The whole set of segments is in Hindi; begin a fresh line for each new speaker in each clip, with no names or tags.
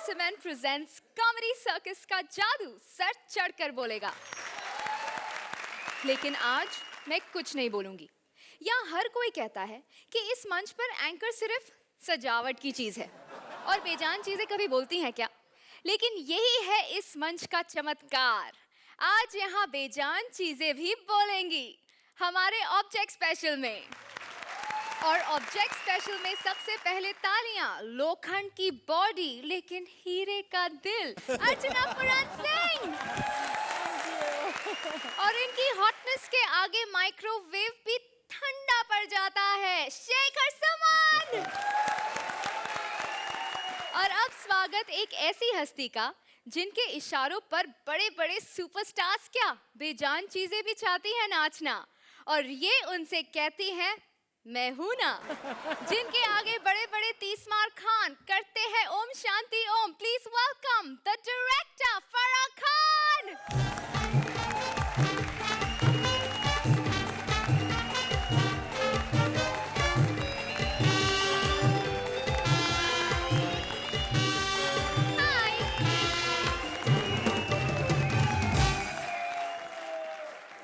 सीमेंट प्रेजेंट्स कॉमेडी सर्कस का जादू सर चढ़कर बोलेगा। लेकिन आज मैं कुछ नहीं बोलूंगी। यहाँ हर कोई कहता है कि इस मंच पर एंकर सिर्फ सजावट की चीज है और बेजान चीजें कभी बोलती हैं क्या? लेकिन यही है इस मंच का चमत्कार। आज यहाँ बेजान चीजें भी बोलेंगी हमारे ऑब्जेक्ट स्पेशल में। और ऑब्जेक्ट स्पेशल में सबसे पहले तालियां लोखंड की बॉडी लेकिन हीरे का दिल अर्चना पुराण सिंह। और इनकी हॉटनेस के आगे माइक्रोवेव भी ठंडा पड़ जाता है, शेखर सुमन। और अब स्वागत एक ऐसी हस्ती का जिनके इशारों पर बड़े बड़े सुपरस्टार्स क्या बेजान चीजें भी चाहती हैं नाचना, और ये उनसे कहती हैं मैं हूं ना। जिनके आगे बड़े बड़े तीसमार खान करते हैं Om Shanti Om. Please welcome the director Farah Khan.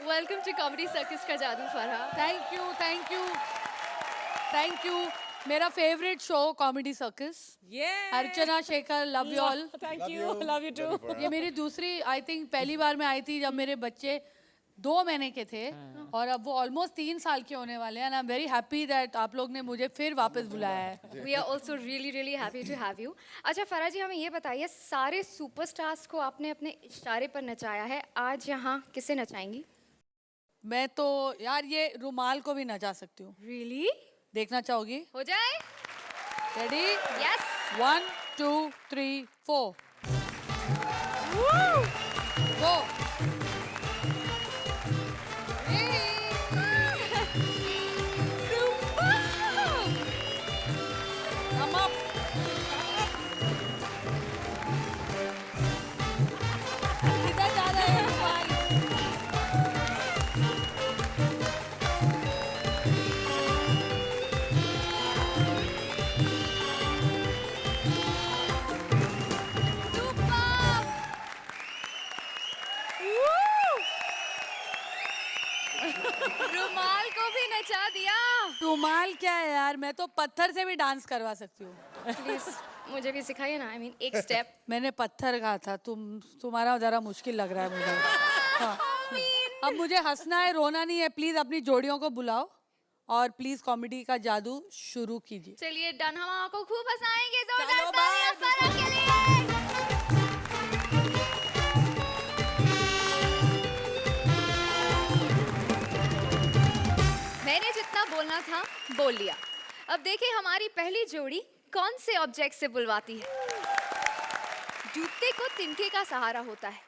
Welcome to comedy circus का जादू Farah.
Thank you thank you thank you. मेरा favourite show comedy circus. Archana, Shekhar, love you all.
Thank you, love you too.
ये मेरी दूसरी, आई थिंक पहली बार मैं आई थी जब मेरे बच्चे 2 महीने के थे और अब वो ऑलमोस्ट 3 साल के होने वाले हैं। I am very happy that आप लोग ने मुझे फिर वापस बुलाया है।
We are also really happy to have you. अच्छा फराह जी, हमें ये बताइए, सारे सुपरस्टार्स को आपने अपने इशारे पर नचाया है, आज यहाँ किसे नचाएंगी?
मैं तो यार ये रुमाल को भी नचा सकती हूँ।
Really?
देखना चाहोगी?
हो जाए?
रेडी?
Yes.
1 2 3 4 गो।
रुमाल को भी नचा दिया।
रुमाल क्या है यार, मैं तो पत्थर से भी डांस करवा सकती हूँ।
प्लीज मुझे भी सिखाइए ना। एक स्टेप।
मैंने पत्थर कहा था, तुम्हारा जरा मुश्किल लग रहा है मुझे। हाँ। अब मुझे हंसना है, रोना नहीं है। प्लीज अपनी जोड़ियों को बुलाओ और प्लीज कॉमेडी का जादू शुरू कीजिए।
चलिए डन, हम आपको खूब हंसाएंगे। जोरदार
चलो,
तालियां
बाय।
फराह के लिए। मैंने जितना बोलना था बोल लिया। अब देखिए हमारी पहली जोड़ी कौन से ऑब्जेक्ट से बुलवाती है। डूबते को तिनके का सहारा होता है,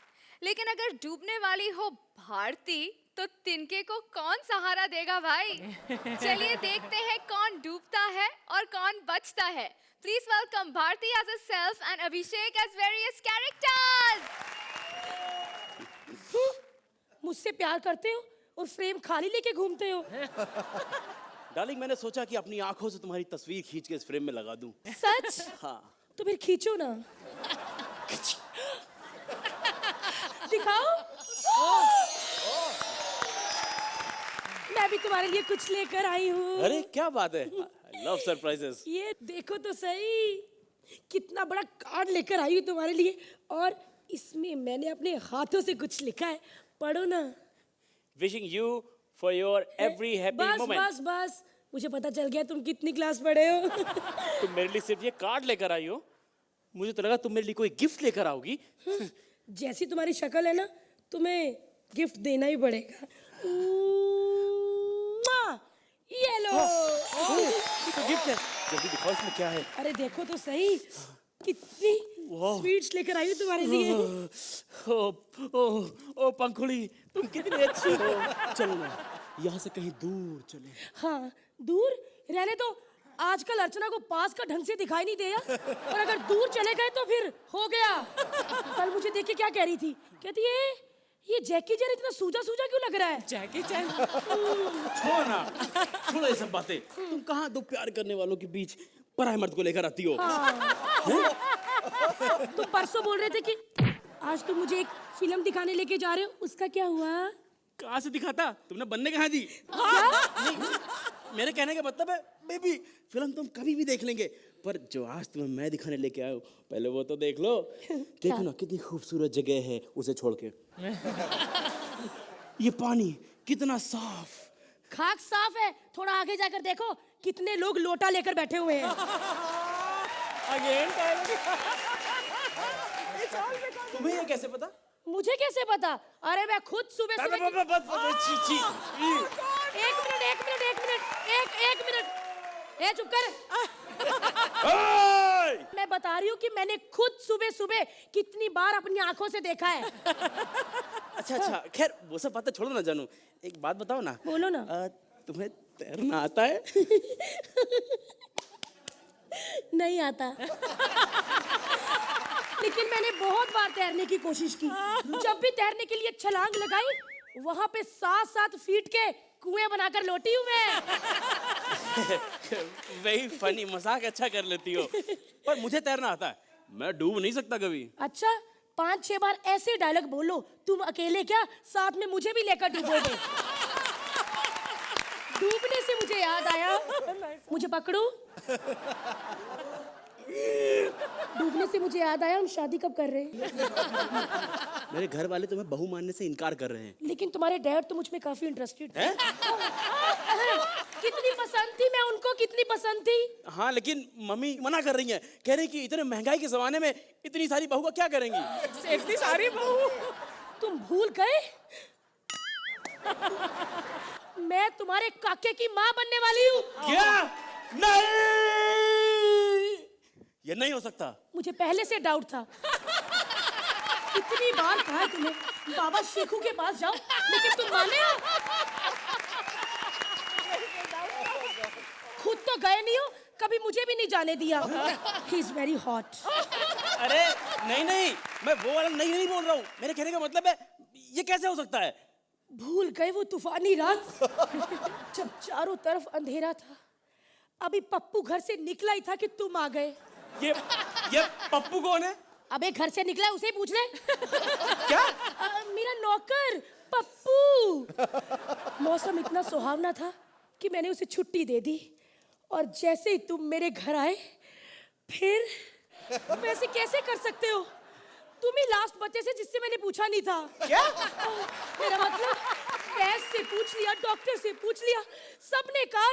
लेकिन अगर डूबने वाली हो भारती तो तिनके को कौन सहारा देगा भाई? चलिए देखते हैं कौन डूबता है और कौन बचता है। Please welcome Bharti as a self and Abhishek as various characters.
मुझसे प्यार करते हो और फ्रेम खाली लेके घूमते हो।
डार्लिंग, मैंने सोचा कि अपनी आंखों से तुम्हारी तस्वीर खींच के इस फ्रेम में लगा दूं।
सच?
हाँ।
तो फिर खींचो ना। दिखाओ। मैं भी तुम्हारे लिए कुछ लेकर आई हूँ।
अरे क्या बात है, आई लव सरप्राइजेस।
ये देखो तो सही, कितना बड़ा कार्ड लेकर आई हूँ तुम्हारे लिए, और इसमें मैंने अपने हाथों से कुछ लिखा है, पढ़ो ना।
Wishing you for your every happy
बस
moment.
बस बस, मुझे पता चल गया तुम कितनी क्लास पढ़े हो।
तुम मेरे लिए सिर्फ ये कार्ड लेकर आई हो, मुझे तो लगा तुम मेरे लिए कोई गिफ्ट लेकर आओगी।
जैसी तुम्हारी शक्ल है ना, तुम्हें गिफ्ट देना ही पड़ेगा। ये लो।
ये तो गिफ्ट है, जल्दी दिखाओ इसमें क्या है।
अरे देखो तो सही, कितनी स्वीट्स लेकर आई हूँ तुम्हारे लिए।
ओ पंखुड़ी, तुम कितनी अच्छी हो। चलो ना, यहाँ से कहीं दूर चले।
हाँ, दूर रहने तो आजकल अर्चना को पास का ढंग से दिखाई नहीं दिया, और अगर दूर चले गए तो फिर हो गया। कल मुझे देख के क्या कह रही थी, कहती है ये जैकी चैन इतना सूजा सूजा क्यों लग रहा है?
जैकी चैन।
छोड़ो ना, छोड़ो ये सब बातें। तुम कहाँ दो प्यार करने वालों के बीच पराये मर्द को लेकर आती हो।
तुम परसों बोल रहे थे कि आज तुम मुझे एक फिल्म दिखाने लेके जा रहे हो, उसका क्या हुआ?
कहाँ से दिखाता? तुमने बनने कहाँ दी? मेरे कहने का मतलब है बेबी, फिल्म तुम कभी भी देख लेंगे, पर जो आज तुम्हें मैं दिखाने लेके आया हूँ, पहले वो तो देख लो। देखो ना कितनी खूबसूरत जगह है उसे छोड़ के। ये पानी कितना साफ।
खाक साफ है, थोड़ा आगे जाकर देखो कितने लोग लोटा लेकर बैठे हुए हैं।
अगेन तुम्हें ये कैसे पता?
मुझे कैसे पता? अरे मैं खुद सुबह सुबह
एक
मिनट ए चुप कर। मैं बता रही हूँ कि मैंने खुद सुबह सुबह कितनी बार अपनी आंखों से देखा है।
अच्छा, खैर वो सब बातें छोड़ो ना जानू, एक बात बताओ ना।
बोलो ना।
तुम्हें तैरना आता है?
नहीं आता। लेकिन मैंने बहुत बार तैरने की कोशिश की। जब भी तैरने के लिए छलांग लगाई, वहां पे 7-7 फीट के कुएं बनाकर लौटी हूँ मैं।
वही फनी मजाक अच्छा कर लेती हो, पर मुझे तैरना आता है, मैं डूब नहीं सकता कभी।
अच्छा 5-6 बार ऐसे डायलॉग बोलो, तुम अकेले क्या साथ में मुझे भी लेकर डूबोगे। डूबने से मुझे याद आया, मुझे पकड़ो। डूबने से मुझे याद आया, हम शादी कब कर रहे हैं?
मेरे घर वाले तुम्हें बहू मानने से इनकार कर रहे हैं।
लेकिन तुम्हारे डैड तो मुझ में काफी इंटरेस्टेड थे।
हैं?
कितनी पसंद थी मैं उनको, कितनी पसंद थी।
हाँ, लेकिन मम्मी मना कर रही हैं, कह रही कि इतने महंगाई के जमाने में इतनी सारी बहू का क्या करेंगी?
इतनी सारी बहू तुम भूल गए मैं तुम्हारे काके की माँ बनने वाली हूँ।
क्या? नहीं, ये नहीं हो सकता।
मुझे पहले से डाउट था। कितनी बार कहा तुम्हें बाबा शेखू के पास जाओ, लेकिन तुम माने हो? खुद तो गए नहीं हो, कभी मुझे भी नहीं जाने दिया। He is very hot.
अरे नहीं, मैं वो वाला नहीं बोल रहा हूँ। मेरे कहने का मतलब है ये कैसे हो सकता है?
भूल गए वो तूफानी रात जब चारों तरफ अंधेरा था। अभी पप्पू घर से निकला ही था कि तुम आ गए।
ये पप्पू कौन है?
अबे घर से निकला उसे ही पूछ ले।
क्या?
मेरा नौकर पप्पू। मौसम इतना सुहावना था कि मैंने उसे छुट्टी दे दी, और जैसे ही तुम मेरे घर आए, फिर वैसे कैसे कर सकते हो? तुम ही लास्ट बच्चे से जिससे मैंने पूछा नहीं था।
क्या?
मेरा मतलब वैद्य से पूछ लिया, डॉक्टर से पूछ लिया, सबने कहा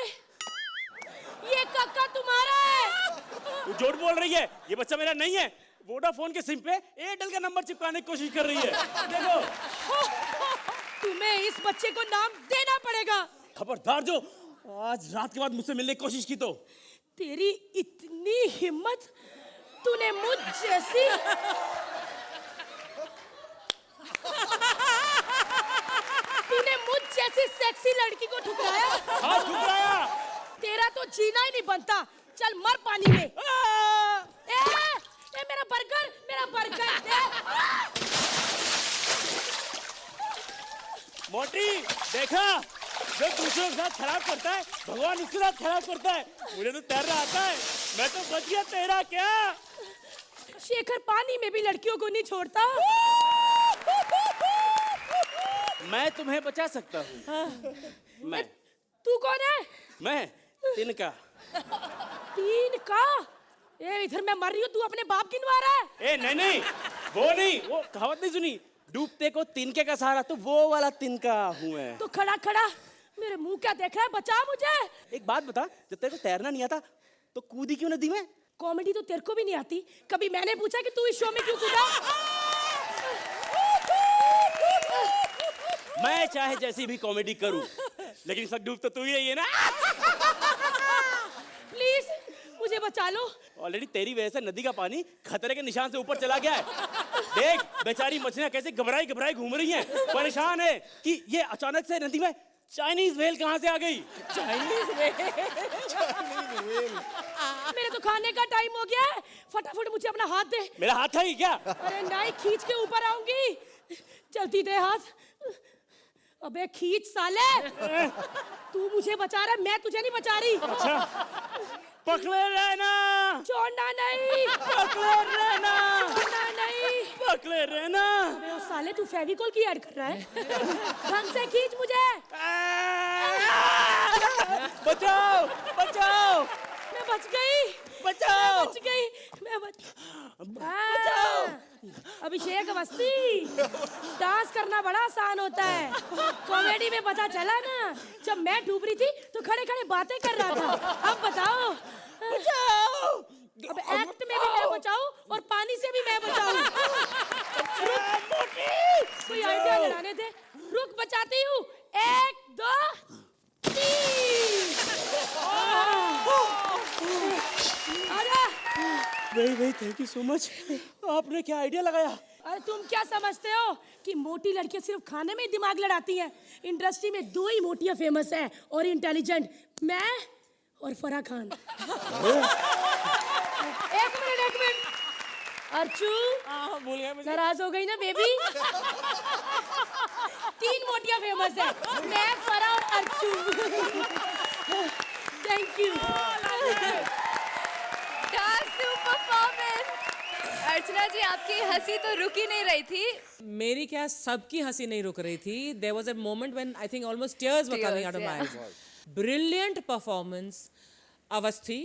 ये काका तुम्हारा है।
तू झूठ बोल रही है, ये बच्चा मेरा नहीं है। वोडाफोन के सिम पे एयरटेल का नंबर चिपकाने की कोशिश कर रही है। देखो,
तुम्हें इस बच्चे को नाम देना पड़ेगा।
खबरदार जो आज रात के बाद मुझसे मिलने की कोशिश की तो।
तेरी इतनी हिम्मत, तूने मुझ जैसी सेक्सी लड़की को ठुकराया।
हाँ, ठुकराया।
तेरा तो जीना ही नहीं बनता, चल मर पानी में। ए मेरा बर्गर दे।
मोटी, देखा, जो दूसरों के साथ खराब करता है, भगवान उसके साथ खराब करता है। मुझे तो तैरना आता है, मैं तो बच गया। तेरा क्या?
शेखर पानी में भी लड़कियों को नहीं छोड़ता।
मैं तुम्हें बचा सकता हूँ। मैं।
तू कौन है?
मैं तिनका।
तीन का? ए इधर मैं मर रही हूँ, तू अपने बाप गिनवा रहा है।
ए नहीं, वो नहीं, वो कहावत नहीं सुनी, डूबते को तिनके का सहारा, तो वो वाला तिनका हूँ मैं।
तो खड़ा मेरे मुंह क्या देख रहा है? बचा मुझे।
एक बात बता, जब तेरे को तैरना नहीं आता तो कूदी क्यों नदी में?
कॉमेडी तो तेरे को भी नहीं आती, कभी मैंने पूछा कि तू इस शो में क्यों कूदा?
मैं चाहे जैसी भी कॉमेडी करूं, लेकिन सब डूब तो तू ही रही है ना।
प्लीज मुझे बचा लो।
ऑलरेडी तेरी वजह से नदी का पानी खतरे के निशान से ऊपर चला गया है। देख बेचारी मछलियां कैसे घबराई घूम रही हैं, परेशान है कि ये अचानक से नदी में चाइनीज व्हेल कहां से आ गई।
Chinese whale. मेरे तो खाने का टाइम हो गया है, फटाफट मुझे अपना हाथ दे।
मेरा हाथ है ही क्या?
अरे नहीं, खींच के ऊपर आऊंगी। चलती दे हाथ। अबे खींच साले। तू मुझे बचा रहा है, मैं तुझे नहीं बचा रही।
अच्छा, पकड़े रहना,
छोड़ना नहीं,
पकड़े रहना,
छोड़ना नहीं।
पकड़े रहना।
अबे ओ साले, तू फेविकोल की ऐड कर रहा है? ढंग से खींच मुझे।
बचाओ, बचाओ,
मैं बच गई,
बचाओ,
बच गई, मैं बचाओ। अभिषेक अवस्थी, डांस करना बड़ा आसान होता है। कॉमेडी में पता चला ना, जब मैं डूब रही थी तो खड़े खड़े बातें कर रहा था। अब बताओ,
बचाओ।
अब एक्ट में भी मैं बचाऊं और पानी से भी मैं बचाऊं। कोई आइडिया लगाने थे। रुक, बचाती हूँ। 1 2 3। आजा।
भाई थैंक यू सो मच। आपने क्या आइडिया लगाया?
अरे तुम क्या समझते हो कि मोटी लड़कियां सिर्फ खाने में ही दिमाग लड़ाती हैं? इंडस्ट्री में 2 ही मोटियां फेमस हैं और इंटेलिजेंट, मैं और फराह खान। एक मिनट। अर्चू,
भूल गया मुझे।
नाराज हो गई ना बेबी? 3 मोटियां फेमस है, मैं, फराह और Archu. Thank you.
Performance. Archana ji, आपकी हंसी तो रुक ही नहीं रही थी।
मेरी क्या, सबकी हंसी नहीं रुक रही थी. There was a moment when I think almost tears were coming out of my eyes. Brilliant performance, Avasthi.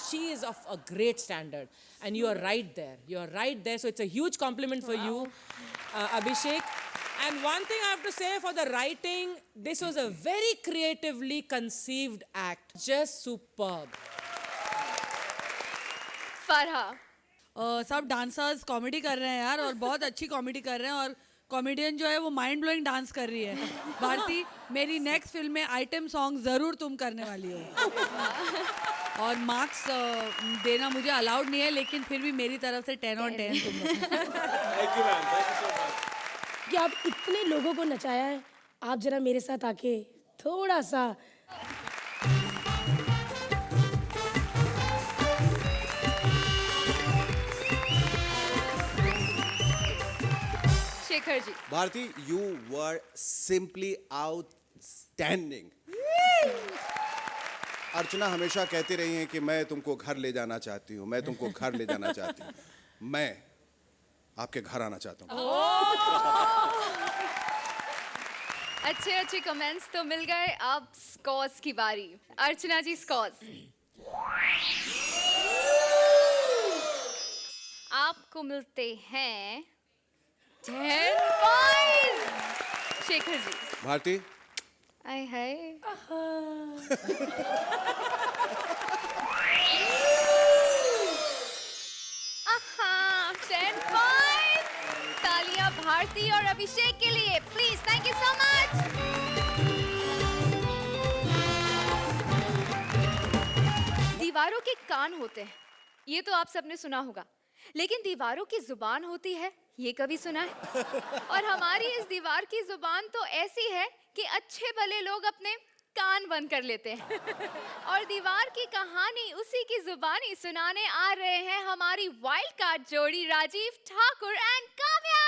She is of a great standard, and you are right there. You are right there. So it's a huge compliment for you, Abhishek. And one thing I have to say for the writing, this was a very creatively conceived act. Just superb.
Farha,
सब डांसर्स कॉमेडी कर रहे हैं यार, और बहुत अच्छी कॉमेडी कर रहे हैं, और कॉमेडियन जो है वो माइंड ब्लोइंग डांस कर रही है। भारती, मेरी नेक्स्ट फिल्म में आइटम सॉन्ग जरूर तुम करने वाली हो। और मार्क्स देना मुझे अलाउड नहीं है, लेकिन फिर भी मेरी तरफ से 10 on 10 तुम लोग।
Thank you ma'am, thank you so much.
कि आप इतने लोगों को नचाया है, आप जरा मेरे साथ आके थोड़ा सा
Shekhar ji.
Bharti, you were simply outstanding. अर्चना हमेशा कहती रही हैं कि मैं तुमको घर ले जाना चाहती हूँ, मैं तुमको घर ले जाना चाहती हूँ। मैं आपके घर आना चाहता हूँ।
अच्छे कमेंट्स तो मिल गए। अब स्कॉर्स की बारी। अर्चना जी, स्कॉर्स। आपको मिलते हैं 10 पॉइंट्स। शेखर जी।
भारती,
आय हाय। आहा, 10 पॉइंट्स। तालियां भारती और अभिषेक के लिए, please. Thank you so much. दीवारों के कान होते हैं, ये तो आप सबने सुना होगा, लेकिन दीवारों की जुबान होती है, ये कभी सुना है? और हमारी इस दीवार की जुबान तो ऐसी है कि अच्छे भले लोग अपने कान बंद कर लेते हैं। और दीवार की कहानी उसी की जुबानी सुनाने आ रहे हैं हमारी वाइल्ड कार्ड जोड़ी राजीव ठाकुर एंड काव्या।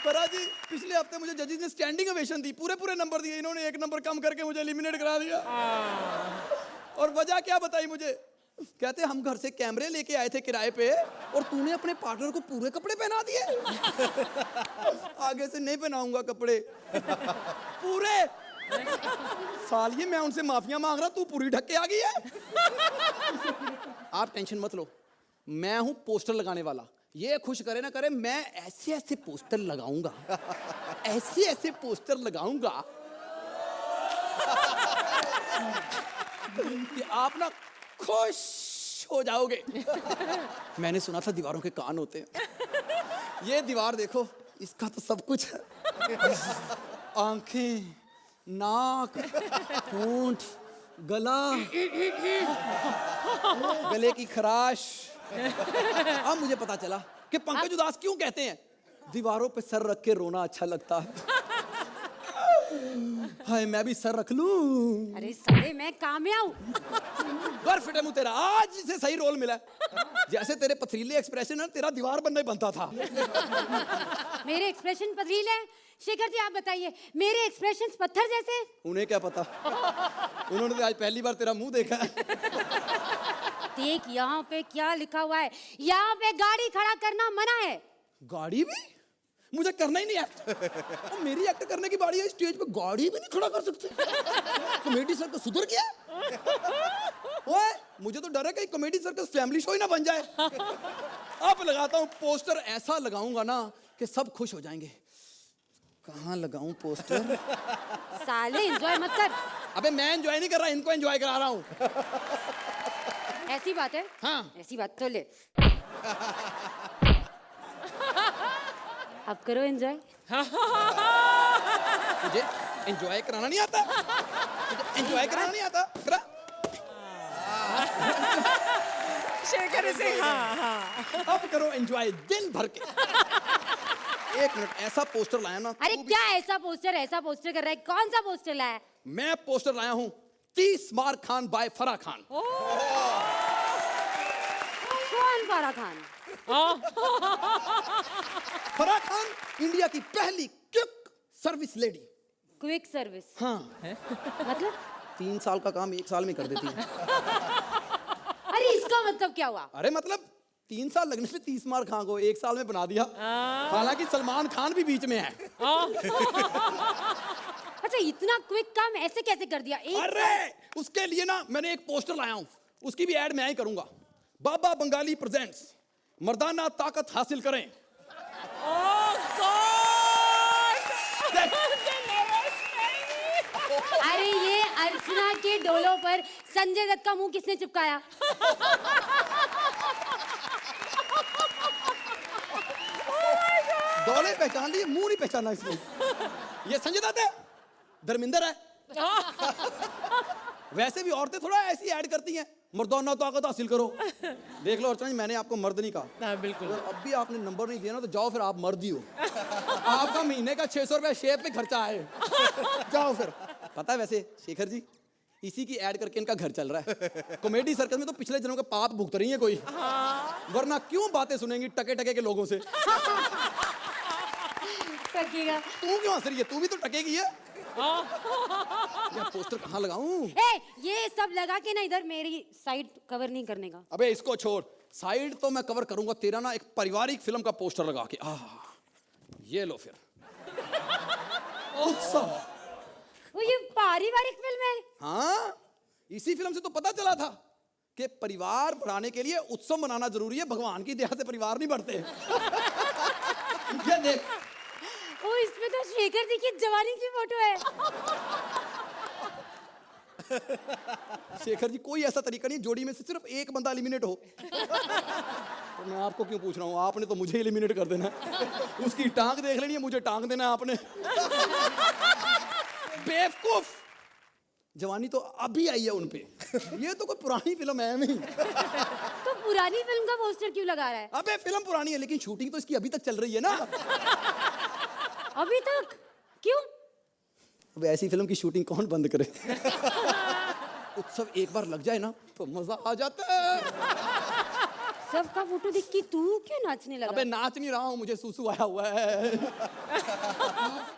फराह जी, पिछले हफ्ते मुझे जजेस ने स्टैंडिंग ओवेशन दी, पूरे नंबर दिए, इन्होंने 1 नंबर कम करके मुझे एलिमिनेट करा दिया। और वजह क्या बताई मुझे? कहते हम घर से कैमरे लेके आए थे किराए पे, और तूने अपने पार्टनर को पूरे कपड़े पहना दिए। आगे से नहीं पहनाऊंगा कपड़े पूरे। सालिए, मैं उनसे माफिया मांग रहा, तू पूरी ढक के आ गई है। आप टेंशन मत लो, मैं हूं पोस्टर लगाने वाला। ये खुश करे ना करे, मैं ऐसे पोस्टर लगाऊंगा, ऐसे पोस्टर लगाऊंगा कि आप ना खुश हो जाओगे। मैंने सुना था दीवारों के कान होते हैं। ये दीवार देखो, इसका तो सब कुछ है। आंखें, नाक, होंठ, गला, गले की खराश। अब मुझे पता चला कि पंकज उदास क्यों कहते हैं दीवारों पे सर रख के रोना अच्छा लगता है। हाय मैं भी सर रख लूं।
अरे साले मैं कहाँ में आऊँ?
गर फिटे मुंह तेरा, आज से सही रोल मिला है। जैसे तेरे पथरीले एक्सप्रेशन है तेरा दीवार बनने बनता था।
मेरे एक्सप्रेशन पथरीले हैं? शेखर जी आप बताइए, मेरे एक्सप्रेशंस पत्थर जैसे?
उन्हें क्या पता, उन्होंने तो आज पहली बार तेरा मुंह देखा है।
देख यहाँ पे क्या लिखा हुआ है, यहाँ पे गाड़ी खड़ा करना मना है।
गाड़ी भी? मुझे करना ही नहीं एक्ट। और मेरी एक्ट करने की बारी है, स्टेज पे गाड़ी भी नहीं खड़ा कर सकते। कॉमेडी सर्कस सुधर गया? ओए मुझे तो डर है कहीं कॉमेडी सर्कस फैमिली शो ही ना बन जाए। अब लगाता हूँ पोस्टर, ऐसा लगाऊंगा ना कि सब खुश हो जाएंगे। कहाँ लगाऊं पोस्टर?
साले एंजॉय मत कर।
अबे मैं एंजॉय नहीं कर रहा, इनको एंजॉय करा रहा हूँ।
ऐसी बात है?
हाँ।
ऐसी बात तो ले। अब करो एंजॉय।
तुझे एंजॉय कराना नहीं आता? तुझे एंजॉय कराना नहीं आता? करा।
शेखर इसे हाँ।
अब करो एंजॉय दिल भर के। एक मिनट, ऐसा पोस्टर लाया ना।
अरे क्या ऐसा पोस्टर कर रहा है? कौन सा पोस्टर लाया है?
मैं पोस्टर लाया हूँ 30 मार खान बाय फराह खान।
कौन फराह खान?
फराह खान इंडिया की पहली quick service lady.
Quick service?
हाँ।
मतलब?
3 साल का काम 1 साल में कर देती है।
अरे इसका मतलब क्या हुआ?
अरे मतलब 3 साल लगने से 30 मार खान को 1 साल में बना दिया। हालांकि सलमान खान भी बीच में है।
अच्छा इतना क्विक काम ऐसे कैसे कर दिया?
अरे उसके लिए ना मैंने एक पोस्टर लाया हूँ, उसकी भी ऐड मैं ही करूंगा। बाबा बंगाली प्रेजेंट्स मर्दाना ताकत हासिल करें।
अरे ये अर्चना के डोलों पर संजय दत्त का मुंह किसने चिपकाया?
डोले पहचान लिए, मुंह नहीं पहचाना इसमें। ये संजय दत्त है, धर्मेंद्र है। वैसे भी औरतें थोड़ा ऐसी ऐड करती हैं, मर्दाना ताकत हासिल करो। देख लो अर्चना जी, मैंने आपको मर्द नहीं कहा।
हाँ बिल्कुल।
अगर अब भी आपने नंबर नहीं दिया ना तो जाओ फिर, आप मर्द ही हो। आपका महीने का 600 रुपया शेप पे खर्चा है। जाओ फिर। पता है वैसे शेखर जी, इसी की ऐड करके इनका घर चल रहा है। कॉमेडी सर्कल में तो पिछले जन्मों का पाप भुगत रही है कोई। वरना क्यों बातें सुनेंगी टके टके के लोगों से।
टकेगा।
तू क्यों हंस रही है? तू भी तो टकेगी है। यार पोस्टर कहाँ लगाऊं?
ये सब लगा के ना इधर मेरी साइड कवर नहीं करने का।
अबे इसको छोड़, साइड तो मैं कवर करूंगा, तेरा ना एक पारिवारिक फिल्म का पोस्टर लगा के। ये लो फिर। उत्सव।
वो ये पारिवारिक फिल्म है?
हाँ, इसी फिल्म से तो पता चला था कि परिवार बढ़ाने के लिए उत्सव मनाना जरूरी है। भगवान की दया से परिवार नहीं बढ़ते। ये देख।
ओ इसमें तो शेखर जी की जवानी की फोटो है।
शेखर जी कोई ऐसा तरीका नहीं जोड़ी में से सिर्फ एक बंदा एलिमिनेट हो। तो मैं आपको क्यों पूछ रहा हूँ, आपने तो मुझे एलिमिनेट कर देना है। उसकी टांग देख लेनी है, मुझे टांग देना है आपने। बेवकूफ, जवानी तो अभी आई है उनपे। ये तो कोई पुरानी फिल्म है नहीं।
तो पुरानी फिल्म का पोस्टर क्यों लगा रहा है?
अबे फिल्म पुरानी है लेकिन शूटिंग तो इसकी अभी तक चल रही है ना।
अभी तक? क्यों?
अब ऐसी फिल्म की शूटिंग कौन बंद करे। उत्सव एक बार लग जाए ना तो मजा आ जाता है।
सबका फोटो देख के तू क्यों नाचने लगा?
अबे नाच नहीं रहा हूँ, मुझे सूसू आया हुआ है।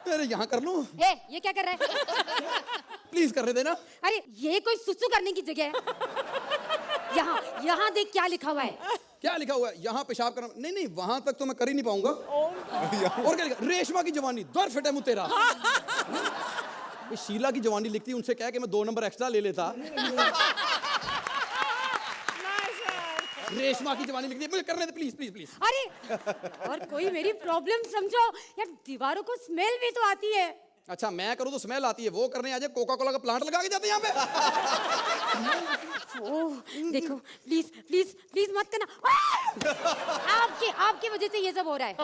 अरे यहाँ कर लूं?
ये क्या कर रहा है?
प्लीज कर देना।
अरे ये कोई सुसु करने की जगह है? यहाँ देख क्या लिखा हुआ है।
क्या लिखा हुआ है? यहाँ पेशाब करना? नहीं नहीं, वहां तक तो मैं कर ही नहीं पाऊंगा। और क्या लिखा? रेशमा की जवानी दर फिटे मुंह तेरा। ये शीला की जवानी लिखती, उनसे कह के मैं 2 नंबर एक्स्ट्रा ले लेता। रेशमा की जवानी लिखती है, मुझे करने दे प्लीज प्लीज प्लीज।
अरे और कोई मेरी प्रॉब्लम समझो यार, दीवारों को स्मेल भी तो आती है।
अच्छा मैं करूँ तो स्मेल आती है, वो करने आ जाए कोका कोला का प्लांट लगा के जाते हैं यहाँ पे।
ओह देखो प्लीज प्लीज प्लीज मत करना। आपकी वजह से ये सब हो रहा है।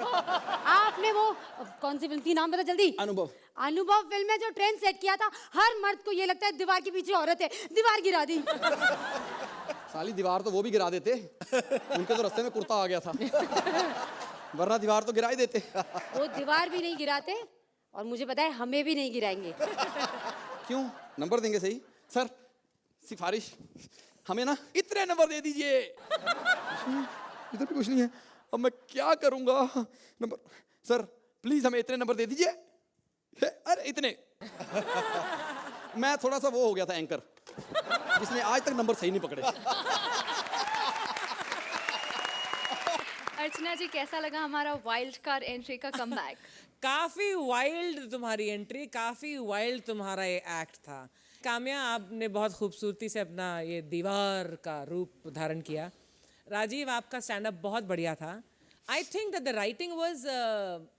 आपने वो कौन सी फिल्म थी, नाम बता जल्दी।
अनुभव।
अनुभव फिल्म में जो ट्रेंड सेट किया था, हर मर्द को ये लगता है दीवार के पीछे औरत है, दीवार गिरा दी।
साली दीवार तो वो भी गिरा देते, उनके तो रास्ते में कुर्ता आ गया था। वरना दीवार तो गिरा ही देते।
वो दीवार भी नहीं गिराते,
और मुझे पता है हमें भी नहीं गिराएंगे।
क्यों? नंबर देंगे सही। सर, सिफारिश, हमें ना इतने नंबर दे दीजिए। इधर भी कुछ नहीं है, अब मैं क्या करूंगा? नंबर, सर प्लीज हमें इतने नंबर दे दीजिए। अरे इतने। मैं थोड़ा सा वो हो गया था एंकर, जिसने आज तक नंबर सही नहीं पकड़े।
अर्चना जी, कैसा लगा हमारा वाइल्ड कार्ड एंट्री का कमबैक?
काफी वाइल्ड तुम्हारी एंट्री, काफी वाइल्ड तुम्हारा ये एक्ट था। काम्या, आपने बहुत खूबसूरती से अपना ये दीवार का रूप धारण किया। राजीव, आपका स्टैंड अप बहुत बढ़िया था। I think that the writing was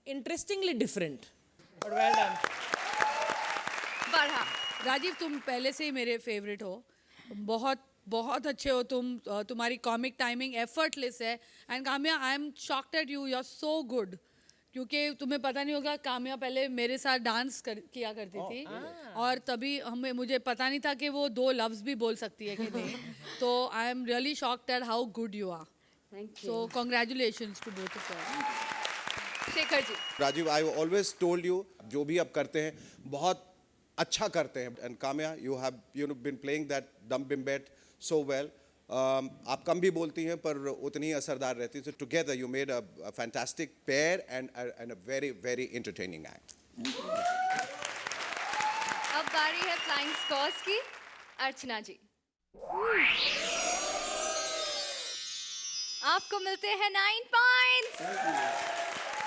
interestingly different, but well done.
बढ़ा।
राजीव, तुम पहले से ही मेरे फेवरेट हो, बहुत बहुत अच्छे हो तुम। तुम्हारी कॉमिक टाइमिंग एफर्टलेस है। And Kamya, I am shocked at you, you are so good. क्योंकि तुम्हें पता नहीं होगा, काम्या पहले मेरे साथ डांस किया करती थी, और तभी मुझे पता नहीं था कि वो 2 लफ्ज भी बोल सकती है कि नहीं। तो I am really shocked at how good you are.
Thank you.
So congratulations to both of you.
Shekhar ji,
Rajeev, I always told you, जो भी आप करते हैं बहुत अच्छा करते हैं। And Kamya, you have been playing that dumb bimbette so well. आप कम भी बोलती हैं पर उतनी ही असरदार रहती है। Together you made a fantastic pair and a very very entertaining act.
अब बारी है फ्लाइंग स्क्वाड्स की। अर्चना जी, आपको मिलते हैं 9 पॉइंट्स।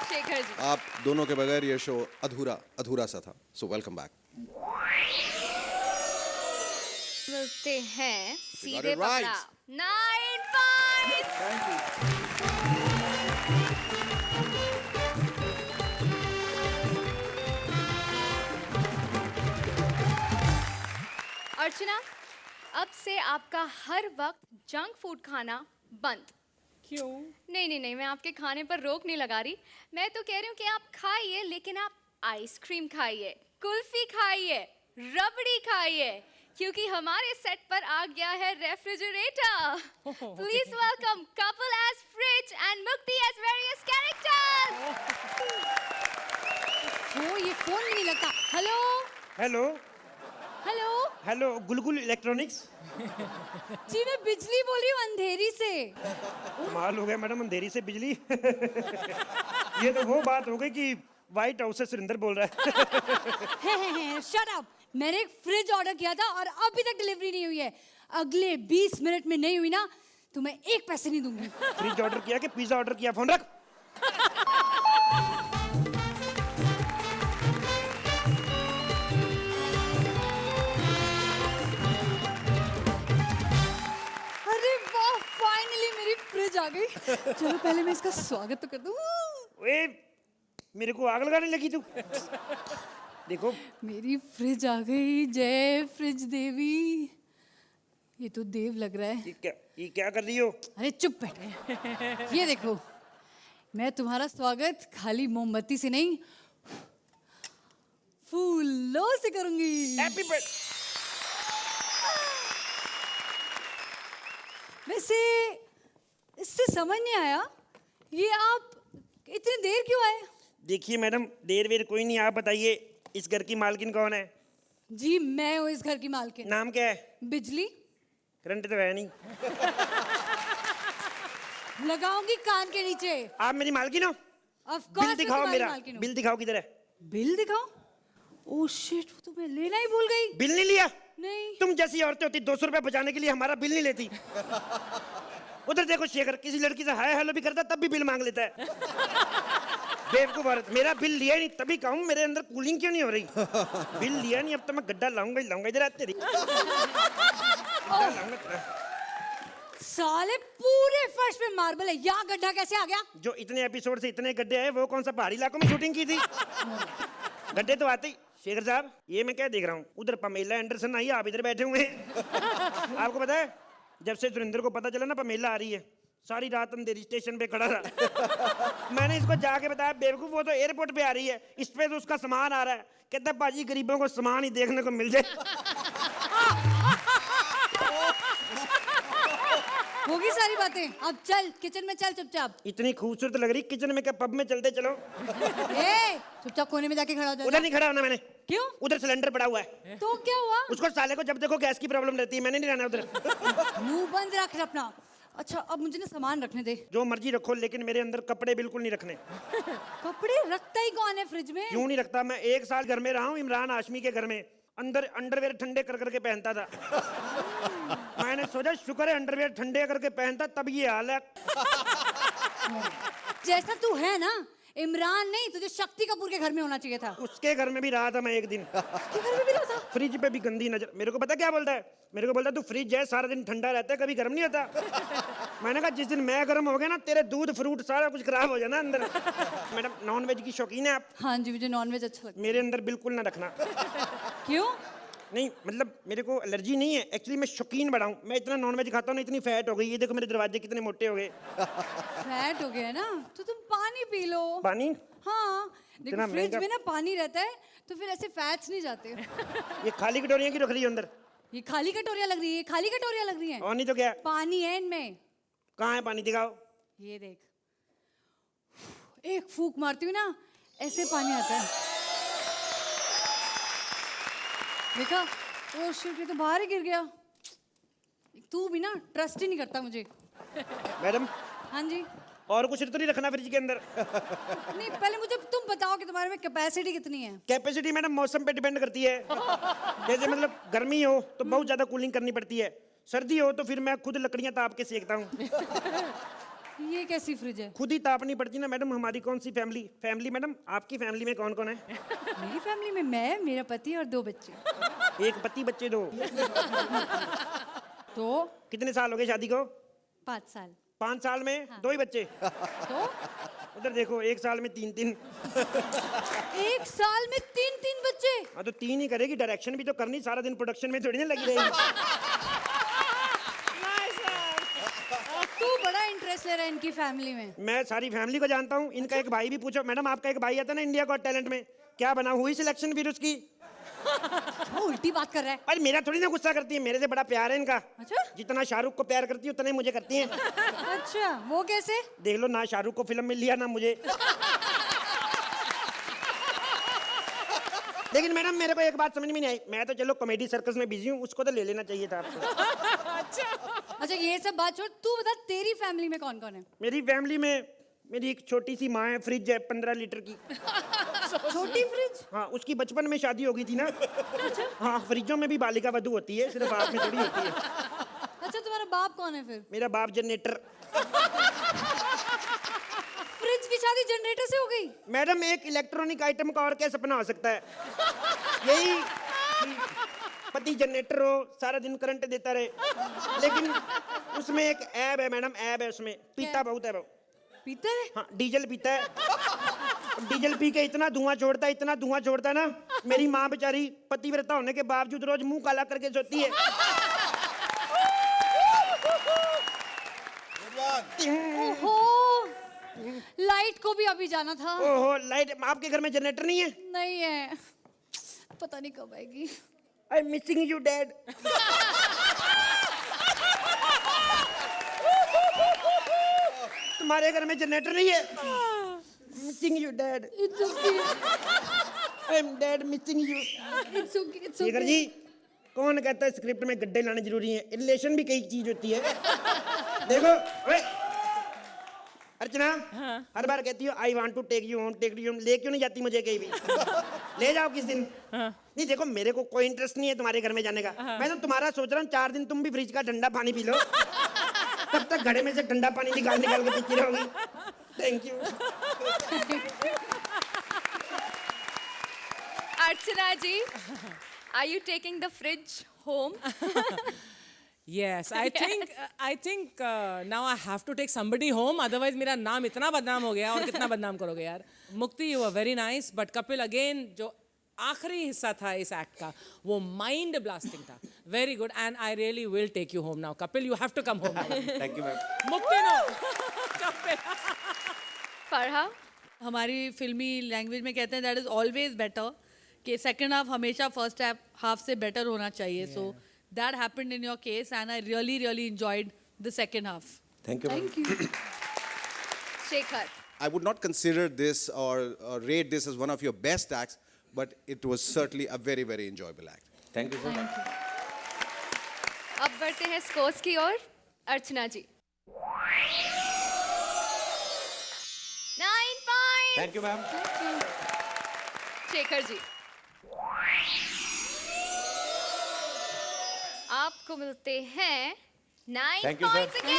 शेखर जी,
आप दोनों के बगैर ये शो अधूरा सा था। So welcome back.
मिलते हैं सीधे
it right.
पकड़ा 9 पॉइंट्स। अर्चना, अब से आपका हर वक्त जंक फूड खाना बंद।
क्यों?
नहीं, मैं आपके खाने पर रोक नहीं लगा रही। मैं तो कह रही हूँ कि आप खाइए, लेकिन आप आइसक्रीम खाइए, कुल्फी खाइए, रबड़ी खाइए, क्योंकि हमारे सेट पर आ गया है refrigerator. Please welcome couple as fridge and Mukti as various characters.
वो ये फोन भी नहीं लगता। Hello
hello
hello
hello, Gulgul electronics.
जी, मैं बिजली बोल रही हूँ अंधेरी से।
कमाल हो गया मैडम, अंधेरी से बिजली। ये तो वो बात हो गई कि व्हाइट हाउस से सुरेंद्र बोल रहा है।
Shut up. मैंने एक फ्रिज ऑर्डर किया था और अभी तक डिलीवरी नहीं हुई है। अगले 20 मिनट में नहीं हुई ना तो मैं 1 पैसे नहीं दूंगी।
फ्रिज ऑर्डर किया कि पिज्जा ऑर्डर किया? फोन रख।
अरे वाह, फाइनली मेरी फ्रिज आ गई। चलो पहले मैं इसका स्वागत तो कर दूं।
ओए, मेरे को आग लगाने लगी तू। देखो,
मेरी फ्रिज आ गई। जय फ्रिज देवी। ये तो देव लग रहा है।
ये क्या कर रही हो?
अरे चुप बैठे। ये देखो, मैं तुम्हारा स्वागत खाली मोमबत्ती से नहीं, फूलों से करूंगी।
Happy birthday.
वैसे इससे समझ नहीं आया, ये आप इतनी देर क्यों आए?
देखिए मैडम, देर वेर कोई नहीं, आप बताइए इस घर की मालकिन कौन है?
जी, मैं हूँ इस घर की मालकिन।
नाम क्या है?
बिजली।
करंट तो है नहीं।
लगाऊंगी कान के नीचे।
आप मेरी मालकिन हो?
ऑफ
बिल
कोर्स
दिखाओ मेरा। बिल दिखाओ, किधर है?
बिल दिखाओ? ओह शिट, वो तो मैं लेना ही भूल गई।
बिल नहीं लिया?
नहीं।
तुम जैसी औरतें होती 200 रुपए बचाने के लिए हमारा बिल नहीं लेती। उधर देखो शेखर, किसी लड़की से हाय हेलो भी करता तब भी बिल मांग लेता है। बेवकूफ औरत। मेरा बिल लिया ही नहीं, तभी कहूँ मेरे अंदर कूलिंग क्यों नहीं हो रही। बिल लिया नहीं, अब तो मैं गड्ढा लाऊंगा ही लाऊंगा। इधर आ तेरी।
साले पूरे फर्श पे मार्बल है, यहाँ गड्ढा कैसे आ गया?
जो इतने एपिसोड से इतने गड्ढे आए, वो कौन सा पहाड़ी इलाकों में शूटिंग की थी? गड्ढे तो आते ही। शेखर साहब, ये मैं क्या देख रहा हूँ? उधर पमेला एंडरसन आई, आप इधर बैठे हुए हैं। आपको पता है, जब से सुरेंद्र को पता चला ना पमेला आ रही है, सारी रात अंधेरी स्टेशन पे खड़ा रहा। मैंने इसको जाके बताया, बेवकूफ वो तो एयरपोर्ट पे आ रही है, इस पे तो उसका सामान आ रहा है। कहता है पाजी, गरीबों को सामान ही देखने को मिल जाए।
होगी सारी बातें। अब चल किचन में चल चुपचाप।
इतनी खूबसूरत लग रही, किचन में क्या पब में चलते चलो।
ए,
चुपचाप कोने में जाके खड़ा हो
उधर
जाओ।
नहीं खड़ा होना मैंने।
क्यों?
उधर सिलेंडर पड़ा हुआ है।
तो क्या हुआ?
उसको साले को जब देखो गैस की प्रॉब्लम रहती है, मैंने नहीं रहना उधर।
मुंह बंद रख अपना। अच्छा अब मुझे ना सामान रखने दे।
जो मर्जी रखो, लेकिन मेरे अंदर कपड़े बिल्कुल नहीं रखने।
कपड़े रखता ही कौन है फ्रिज में?
क्यों नहीं रखता? मैं 1 साल घर में रहा हूँ इमरान हाशमी के घर में, अंदर अंडरवेयर ठंडे कर करके पहनता था। मैंने सोचा शुक्र है अंडरवेयर ठंडे करके पहनता, तब ये हाल है।
जैसा तू है ना, इमरान नहीं, तुझे शक्ति कपूर के घर में होना चाहिए था।
उसके घर में भी रहा था मैं एक दिन।
उसके घर में भी रहा था?
फ्रिज पे भी गंदी नजर। मेरे को पता क्या बोलता है? मेरे को बोलता है तू फ्रिज है, सारा दिन ठंडा रहता है, कभी गर्म नहीं होता। मैंने कहा जिस दिन मैं गर्म हो गया ना, तेरे दूध फ्रूट सारा कुछ खराब हो जाना अंदर। मैडम नॉनवेज की शौकीन है आप?
हाँ जी, मुझे नॉनवेज अच्छा लगता
मेरे अंदर बिल्कुल ना रखना।
है। क्यों?
नहीं मतलब मेरे को एलर्जी नहीं है, एक्चुअली मैं शौकीन बड़ा हूँ। मैं इतना नॉनवेज खाता हूँ ना, इतनी फैट हो गई। ये देखो मेरे दरवाजे कितने मोटे हो गए।
फैट हो गया है ना, तो तुम पानी पी लो।
पानी?
हाँ, देखो
इतना
फ्रिज
महंगा-
में ना पानी रहता है, तो फिर ऐसे फैट्स नहीं जाते।
ये खाली कटोरियाँ की रख रही है अंदर?
ये खाली कटोरियाँ लग रही है, खाली कटोरियाँ लग रही हैं।
और नहीं तो क्या?
पानी है इनमें।
कहाँ है पानी? दिखाओ।
ये देख, एक फूक मारती हूँ ना, ऐसे पानी आता है। देखा? ओ शिट, ये तो बाहर ही गिर गया। तू भी ना ट्रस्ट ही नहीं करता मुझे।
मैडम
हाँ जी।
और कुछ तो नहीं रखना फ्रिज के अंदर?
नहीं, पहले मुझे तुम बताओ कि तुम्हारे में कैपेसिटी कितनी है।
कैपेसिटी मैडम मौसम पे डिपेंड करती है। जैसे मतलब गर्मी हो तो बहुत ज्यादा कूलिंग करनी पड़ती है, सर्दी हो तो फिर मैं खुद लकड़ियां ताप के सेकता हूँ।
ये कैसी फ्रिज है?
खुद ही तापनी पड़ती ना मैडम। हमारी कौन सी फैमिली मैडम? आपकी फैमिली में कौन कौन है?
मेरी फैमिली में मैं, मेरा पति और 2 बच्चे।
एक पति बच्चे 2।
तो
कितने साल हो गए शादी को?
5 साल।
5 साल में 2 ही बच्चे?
तो
उधर देखो 1 साल में 3-3।
1 साल में 3-3 बच्चे?
हाँ तो 3 ही करेगी, डायरेक्शन भी तो करनी, सारा दिन प्रोडक्शन में थोड़ी ना लगी रहेगी।
तू बड़ा इंटरेस्ट ले रहा है इनकी फैमिली में।
मैं सारी फैमिली को जानता हूँ। इनका एक भाई भी पूछो मैडम, आपका एक भाई आता ना इंडिया गॉट टैलेंट में, क्या बना? हुई सिलेक्शन फिर उसकी?
वो उल्टी बात कर रहा है।
अरे मेरा थोड़ी ना गुस्सा करती है, मेरे से बड़ा प्यार है इनका।
अच्छा?
जितना शाहरुख को प्यार करती है उतना ही मुझे करती है।
अच्छा, वो कैसे?
देख लो ना, शाहरुख को फिल्म मिल लिया ना मुझे। लेकिन मैडम मेरे को एक बात समझ में नहीं आई। मैं तो चलो कॉमेडी सर्कस में बिजी हूँ, उसको तो ले लेना चाहिए था आपको।
अच्छा ये सब बात छोड़, तू बता तेरी फैमिली में कौन कौन है?
मेरी फैमिली में मेरी एक छोटी सी माँ है, फ्रिज है 15 लीटर की।
छोटी फ्रिज?
हाँ, उसकी बचपन में शादी हो गई थी ना। हाँ, फ्रिजों में भी बालिका वधू होती है, सिर्फ आप में थोड़ी होती है।
अच्छा तुम्हारा बाप कौन है फिर?
मेरा बाप जनरेटर।
फ्रिज की शादी जनरेटर से हो गई?
मैडम एक इलेक्ट्रॉनिक आइटम का और क्या सपना हो सकता है? यही कि पति जनरेटर हो, सारा दिन करंट देता रहे। लेकिन उसमें एक ऐब है मैडम, ऐब है उसमें, पीता बहुत है वो।
पीता है?
हाँ, डीजल पीता है। डीजल पी के इतना धुआं छोड़ता है, इतना धुआं छोड़ता है ना, मेरी माँ बेचारी पतिव्रता होने के बावजूद रोज मुंह काला करके सोती है।
ओहो, लाइट को भी अभी जाना था।
ओहो, लाइट? आपके घर में जनरेटर नहीं है?
नहीं है, पता नहीं कब आएगी।
I am missing you dad. तुम्हारे घर में जनरेटर नहीं है? Missing you dad.
It's okay,
I am dad missing you.
It's okay, it's
Shekhar
okay.
जी, कौन कहता है स्क्रिप्ट में गड्ढे लाने जरूरी है? रिलेशन भी कई चीज होती है। देखो ओए, अर्चना हर बार कहती हो I want to take you home, take you home, ले क्यों नहीं जाती मुझे कहीं भी? ले जाओ किस दिन। नहीं देखो मेरे को कोई इंटरेस्ट नहीं है तुम्हारे घर में जाने का। मैं तो तुम्हारा सोच रहा हूँ 4 दिन तुम भी फ्रिज का ठंडा पानी पी लो, तब तक घड़े में से ठंडा पानी निकाल निकाल के पीती रहोगी। Thank you.
Archana ji, are you taking the fridge home?
Yes, I think now I have to take somebody home. Otherwise, मेरा नाम इतना बदनाम हो गया, और कितना बदनाम करोगे यार? मुक्ति, you were very nice, but Kapil again जो आखिरी हिस्सा था इस एक्ट का, वो माइंड ब्लास्टिंग था. Very good, and I really will take you home now. Kapil, you have to come home now.
Thank you, ma'am.
मुक्ति no. Kapil.
फरहा,
हमारी फिल्मी लैंग्वेज में कहते हैं दैट इज ऑलवेज बेटर, कि सेकंड हाफ हमेशा फर्स्ट हाफ से बेटर होना चाहिए. So that happened in your case and I really really enjoyed the second half.
Thank you, ma'am.
Thank you.
Shekhar,
I would not consider this or rate this as one of your best acts, but it was certainly a very, very enjoyable act.
Thank you sir.
अब बढ़ते हैं स्कोर्स की ओर। Archana ji 9 point.
Thank you ma'am.
Shekhar ji आपको मिलते हैं 9
Thank you, sir.
Points again.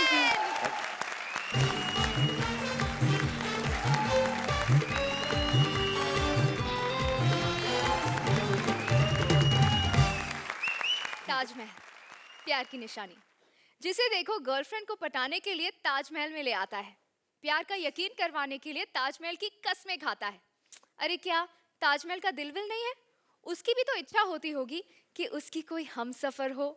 Taj Mahal प्यार की निशानी, जिसे देखो गर्लफ्रेंड को पटाने के लिए ताजमहल में ले आता है, प्यार का यकीन करवाने के लिए ताजमहल की कस्में खाता है। अरे क्या ताजमहल का दिल विल नहीं है? उसकी भी तो इच्छा होती होगी कि उसकी कोई हमसफर हो।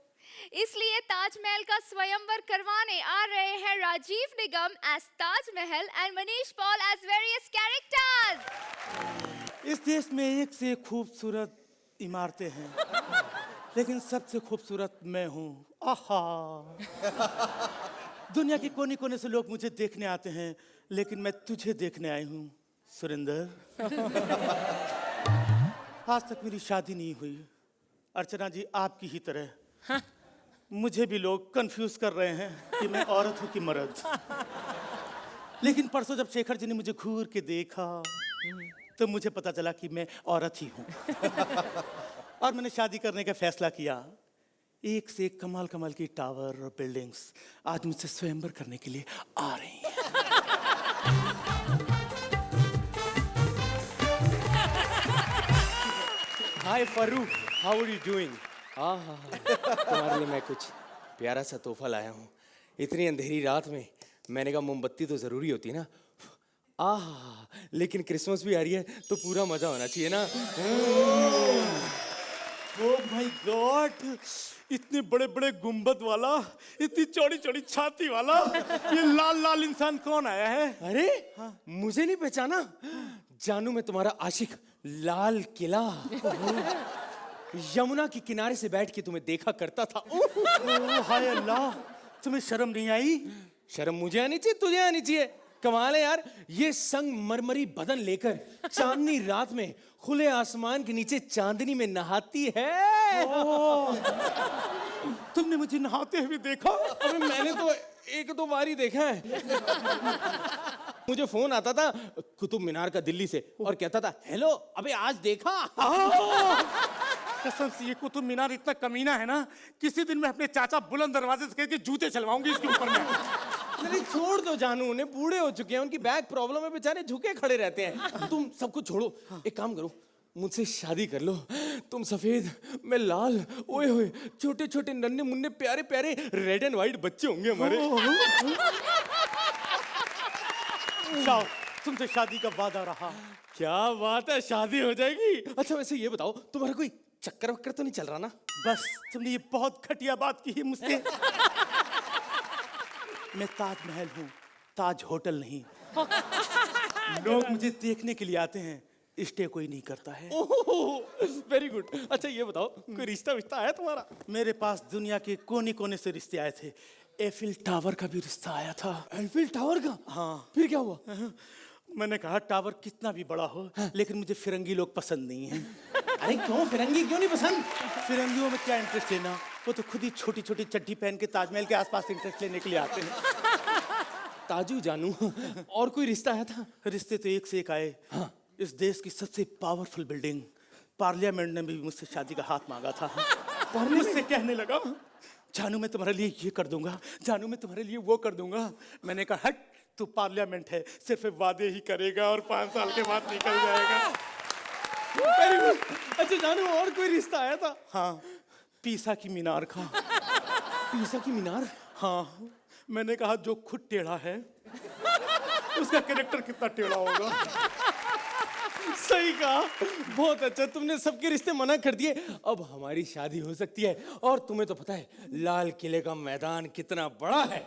इसलिए ताजमहल का स्वयंवर करवाने आ रहे हैं Rajiv Nigam as Taj Mahal and Manish Paul as various characters.
इस देश में एक से एक खूबसूरत इमारतें हैं, लेकिन सबसे खूबसूरत मैं हूँ। आहा। दुनिया के कोने कोने से लोग मुझे देखने आते हैं, लेकिन मैं तुझे देखने आई हूँ सुरेंद्र। आज तक मेरी शादी नहीं हुई। अर्चना जी, आपकी ही तरह मुझे भी लोग कंफ्यूज कर रहे हैं कि मैं औरत हूँ कि मर्द। लेकिन परसों जब शेखर जी ने मुझे घूर के देखा तो मुझे पता चला कि मैं औरत ही हूँ। और मैंने शादी करने का फैसला किया। एक से एक कमाल कमाल की टावर और बिल्डिंग्स आज मुझसे स्वयंवर करने के लिए आ रही हैं।
Hi Farooq, how are you doing? तुम्हारे लिए मैं कुछ प्यारा सा तोहफा लाया हूँ। इतनी अंधेरी रात में मैंने कहा मोमबत्ती तो जरूरी होती है ना। लेकिन क्रिसमस भी आ रही है तो पूरा मजा होना चाहिए ना।
ओह माय गॉड, इतने बड़े बड़े गुंबद वाला, इतनी चौड़ी चौड़ी छाती वाला, ये लाल लाल इंसान कौन आया है?
अरे मुझे नहीं पहचाना? जानू मैं तुम्हारा आशिक लाल किला। यमुना के किनारे से बैठ के तुम्हें देखा करता था।
ओह हाय अल्लाह, तुम्हें शर्म नहीं आई?
शर्म मुझे आनी चाहिए, तुझे आनी चाहिए। कमाल है यार, ये संगमरमरी बदन लेकर चांदनी रात में खुले आसमान के नीचे चांदनी में नहाती है।
तुमने मुझे नहाते हुए देखा?
अबे मैंने तो एक दो बार ही देखा है। मुझे फोन आता था कुतुब मीनार का दिल्ली से और कहता था हेलो अबे आज देखा।
कसम से ये कुतुब मीनार इतना कमीना है ना, किसी दिन मैं अपने चाचा बुलंद दरवाजे से कह के जूते चलवाऊंगी इसके ऊपर में।
नहीं छोड़ दो जानू, उन्हें बूढ़े हो चुके हैं, उनकी बैक प्रॉब्लम है, बेचारे झुके खड़े रहते हैं। तुम सब कुछ छोड़ो, एक काम करो, मुझसे शादी कर लो। तुम सफेद, मैं लाल, ओए होए छोटे छोटे नन्हे मुन्ने प्यारे प्यारे रेड एंड व्हाइट बच्चे होंगे हमारे।
जाओ, तुमसे शादी का वादा रहा।
क्या बात है, शादी हो जाएगी। अच्छा वैसे ये बताओ, तुम्हारा कोई चक्कर वक्कर तो नहीं चल रहा ना?
बस तुमने ये बहुत घटिया बात की है मुझसे। मैं ताजमहल हूँ, ताज होटल नहीं। लोग मुझे देखने के लिए आते हैं, स्टे कोई नहीं करता है।
Very good. अच्छा ये बताओ, कोई रिश्ता विश्ता है तुम्हारा?
मेरे पास दुनिया के कोने कोने से रिश्ते आए थे। एफिल टावर का भी रिश्ता आया था।
एफिल टावर का?
हाँ।
फिर क्या हुआ?
मैंने कहा टावर कितना भी बड़ा हो, लेकिन मुझे फिरंगी लोग पसंद नहीं हैं।
अरे क्यों फिरंगी क्यों नहीं पसंद?
फिरंगियों में क्या इंटरेस्ट लेना, वो तो खुद ही छोटी छोटी चड्डी पहन के ताजमहल के आसपास इंटरेस्ट लेने के लिए आते हैं।
ताजू जानू, और कोई रिश्ता आया था?
रिश्ते तो एक से एक आए। हाँ। इस देश की सबसे पावरफुल बिल्डिंग पार्लियामेंट ने भी मुझसे शादी का हाथ मांगा था। मुझसे कहने लगा जानू मैं तुम्हारे लिए ये कर दूंगा, जानू मैं तुम्हारे लिए वो कर दूंगा। मैंने कहा हट, तू पार्लियामेंट है, सिर्फ वादे ही करेगा और 5 साल के बाद निकल जाएगा।
Very good. अच्छा जानू, और कोई रिश्ता आया था?
हाँ, पीसा की मीनार का।
पीसा की मीनार?
हाँ, मैंने कहा जो खुद टेढ़ा है उसका कैरेक्टर कितना टेढ़ा होगा।
सही कहा, बहुत अच्छा, तुमने सबके रिश्ते मना कर दिए। अब हमारी शादी हो सकती है। और तुम्हें तो पता है लाल किले का मैदान कितना बड़ा है।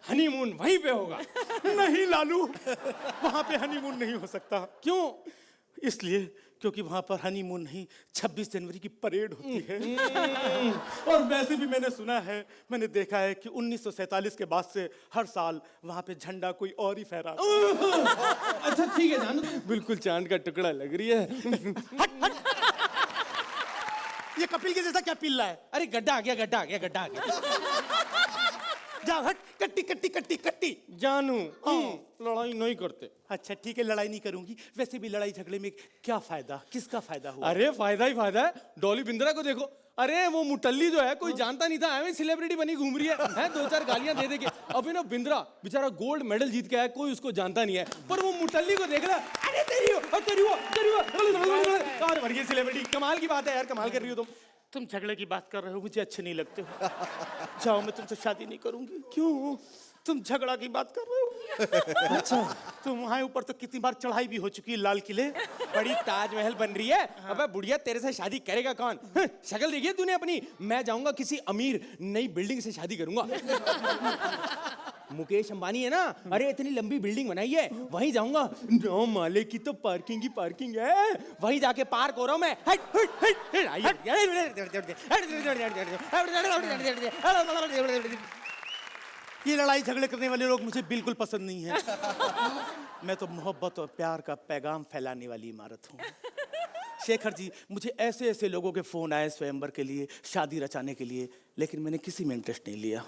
हनीमून वहीं पे होगा।
नहीं लालू, वहां पे हनीमून नहीं हो सकता।
क्यों?
इसलिए क्योंकि वहां पर हनीमून नहीं 26 जनवरी की परेड होती है। और वैसे भी मैंने सुना है, मैंने देखा है कि 1947 के बाद से हर साल वहां पे झंडा कोई और ही फहरा।
अच्छा ठीक है जानू, बिल्कुल चांद का टुकड़ा लग रही है।
ये कपिल के जैसा क्या पिल रहा है?
अरे गड्ढा आ गया, गड्ढा आ गया, गड्ढा आ गया।
जाओ हट, कट्टी कट्टी कट्टी कट्टी।
जानू लड़ाई नहीं करते।
अच्छा ठीक है, लड़ाई नहीं करूंगी। वैसे भी लड़ाई झगड़े में क्या फायदा, किसका फायदा हुआ?
अरे फायदा ही फायदा है। डॉली बिंद्रा को देखो, अरे वो मुटल्ली जो है कोई जानता नहीं था, एवं सेलिब्रिटी बनी घूम रही है, दो चार गालियां दे के। अभिनव बिंद्रा बेचारा गोल्ड मेडल जीत के आया, कोई उसको जानता नहीं है, पर वो मुटल्ली को देख रहा, अरे तेरी हो, तेरी हो, तेरी हो। और बढ़िया सेलिब्रिटी, कमाल की बात है यार, कमाल कर रही हो
तुम झगड़े की बात कर रहे हो, मुझे अच्छे नहीं लगते हो। जाओ, मैं तुमसे शादी नहीं करूंगी। क्यों? तुम झगड़ा की बात कर रहे हो। अच्छा, तुम वहां ऊपर तो कितनी बार चढ़ाई भी हो चुकी है लाल किले।
बड़ी ताजमहल बन रही है। अबे बुढ़िया, तेरे से शादी करेगा कौन? शक्ल देखी है तूने अपनी? मैं जाऊंगा किसी अमीर नई बिल्डिंग से शादी करूंगा। मुकेश अंबानी है ना, अरे इतनी लंबी बिल्डिंग बनाई है, वहीं जाऊंगा। 9 माले की तो पार्किंग ही पार्किंग है, वहीं जाके पार्क हो रहा हूं मैं।
ये लड़ाई झगड़े करने वाले लोग मुझे बिल्कुल पसंद नहीं है। मैं तो मोहब्बत और प्यार का पैगाम फैलाने वाली इमारत हूँ। शेखर जी, मुझे ऐसे ऐसे लोगों के फोन आए स्वयंवर के लिए, शादी रचाने के लिए, लेकिन मैंने किसी में इंटरेस्ट नहीं लिया।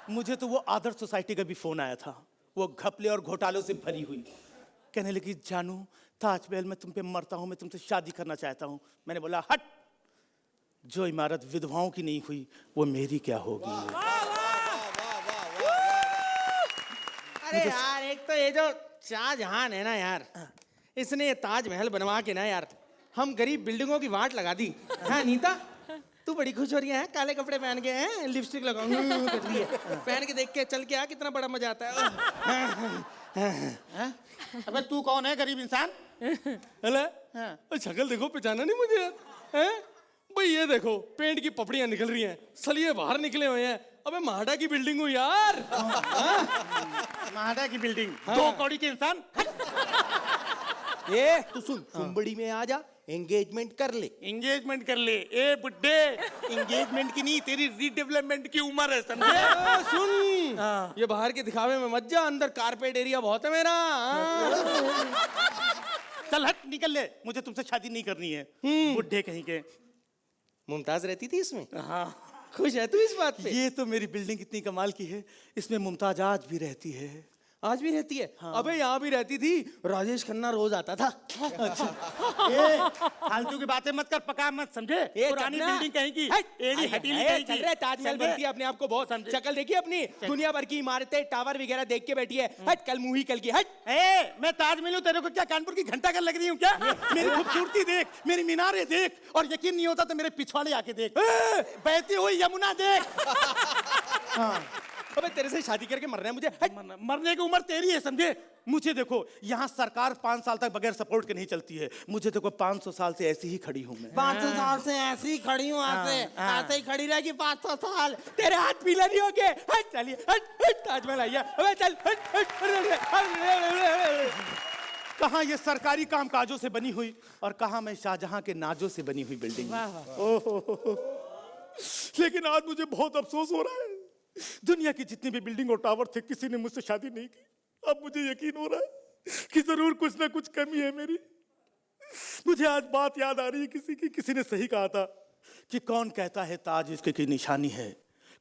मुझे तो वो आदर्श सोसाइटी का भी फोन आया था, वो घपले और घोटालों से भरी हुई। कहने लगी, जानू ताजमहल में तुम पे मरता हूँ, मैं तुमसे शादी करना चाहता हूँ। मैंने बोला, हट, जो इमारत विधवाओं की नहीं हुई वो मेरी क्या होगी।
अरे यार, एक तो ये जो शाहजहां है ना यार, इसने ये ताजमहल बनवा के ना यार हम गरीब बिल्डिंगों की वाट लगा दी। हाँ नीता, तू बड़ी खुश हो रही है, काले कपड़े पहन के हैं, लिपस्टिक लगाऊंगी कर रही है, पहन के देख के चल के आ, कितना बड़ा मजा आता है।
अबे तू कौन है गरीब इंसान?
अरे शक्ल देखो, पहचाना नहीं मुझे हैं? भाई ये देखो, पेंट की पपड़ियां निकल रही हैं, सलिए बाहर निकले हुए हैं। अबे माडा की बिल्डिंग हूँ यार।
महाडा की बिल्डिंग, 2 कौड़ी के इंसान।
ये तू सुन, कुंबड़ी में आ जा, एंगेजमेंट कर ले।
एंगेजमेंट कर ले? ए बुड्ढे, एंगेजमेंट की नहीं, तेरी रीडेवलपमेंट की उम्र है, समझे?
सुन, ये बाहर के दिखावे में मत जा, अंदर कारपेट एरिया बहुत है मेरा।
चल हट, निकल ले, मुझे तुमसे शादी नहीं करनी है। बुड्ढे कहीं के।
मुमताज रहती थी इसमें?
हाँ।
खुश है तू इस बात पे?
ये तो मेरी बिल्डिंग इतनी कमाल की है, इसमें मुमताज आज भी रहती है।
आज भी रहती है? हाँ। अबे यहाँ भी रहती थी, राजेश खन्ना रोज आता था।
अच्छा। फालतू की बातें मत कर, पका मत, समझे? पुरानी बिल्डिंग कहीं की, एड़ी हटीली कहीं की।
चल रहे, ताजमहल बनती है अपने आप को बहुत, चक्कर देखिए अपनी, दुनिया भर की इमारतें, टावर वगैरह देख के बैठी है। हट, कल मुंह ही कल की। हट,
मैं ताजमहल हूँ, तेरे को क्या कानपुर की घंटा घर लग रही हूँ क्या? मेरी खूबसूरती देख, मेरी मीनारें देख, और यकीन नहीं होता तो मेरे पिछवाड़े आके देख, बहती हुई यमुना देख।
अबे तेरे से शादी करके मरना है मुझे।
मरने की उम्र तेरी है, समझे? मुझे देखो, यहाँ सरकार 5 साल तक बगैर सपोर्ट के नहीं चलती है। मुझे देखो 500 साल से ऐसी ही खड़ी हूँ मैं।
500 साल से ऐसी ही खड़ी हूँ, ऐसे ही खड़ी रहेगी 500 साल। तेरे हाथ पीला नहीं हो गए? हट, चलिए, हट, ताजमहल आइए। अबे चल,
कहाँ ये सरकारी कामकाजों से बनी हुई, और कहाँ मैं शाहजहां के नाजों से बनी हुई बिल्डिंग। लेकिन आज मुझे बहुत अफसोस हो रहा है, दुनिया की जितनी भी बिल्डिंग और टावर थे, किसी ने मुझसे शादी नहीं की। अब मुझे यकीन हो रहा है कि जरूर कुछ ना कुछ कमी है मेरी। मुझे आज बात याद आ रही है किसी ने सही कहा था कि कौन कहता है ताज इश्क की निशानी है,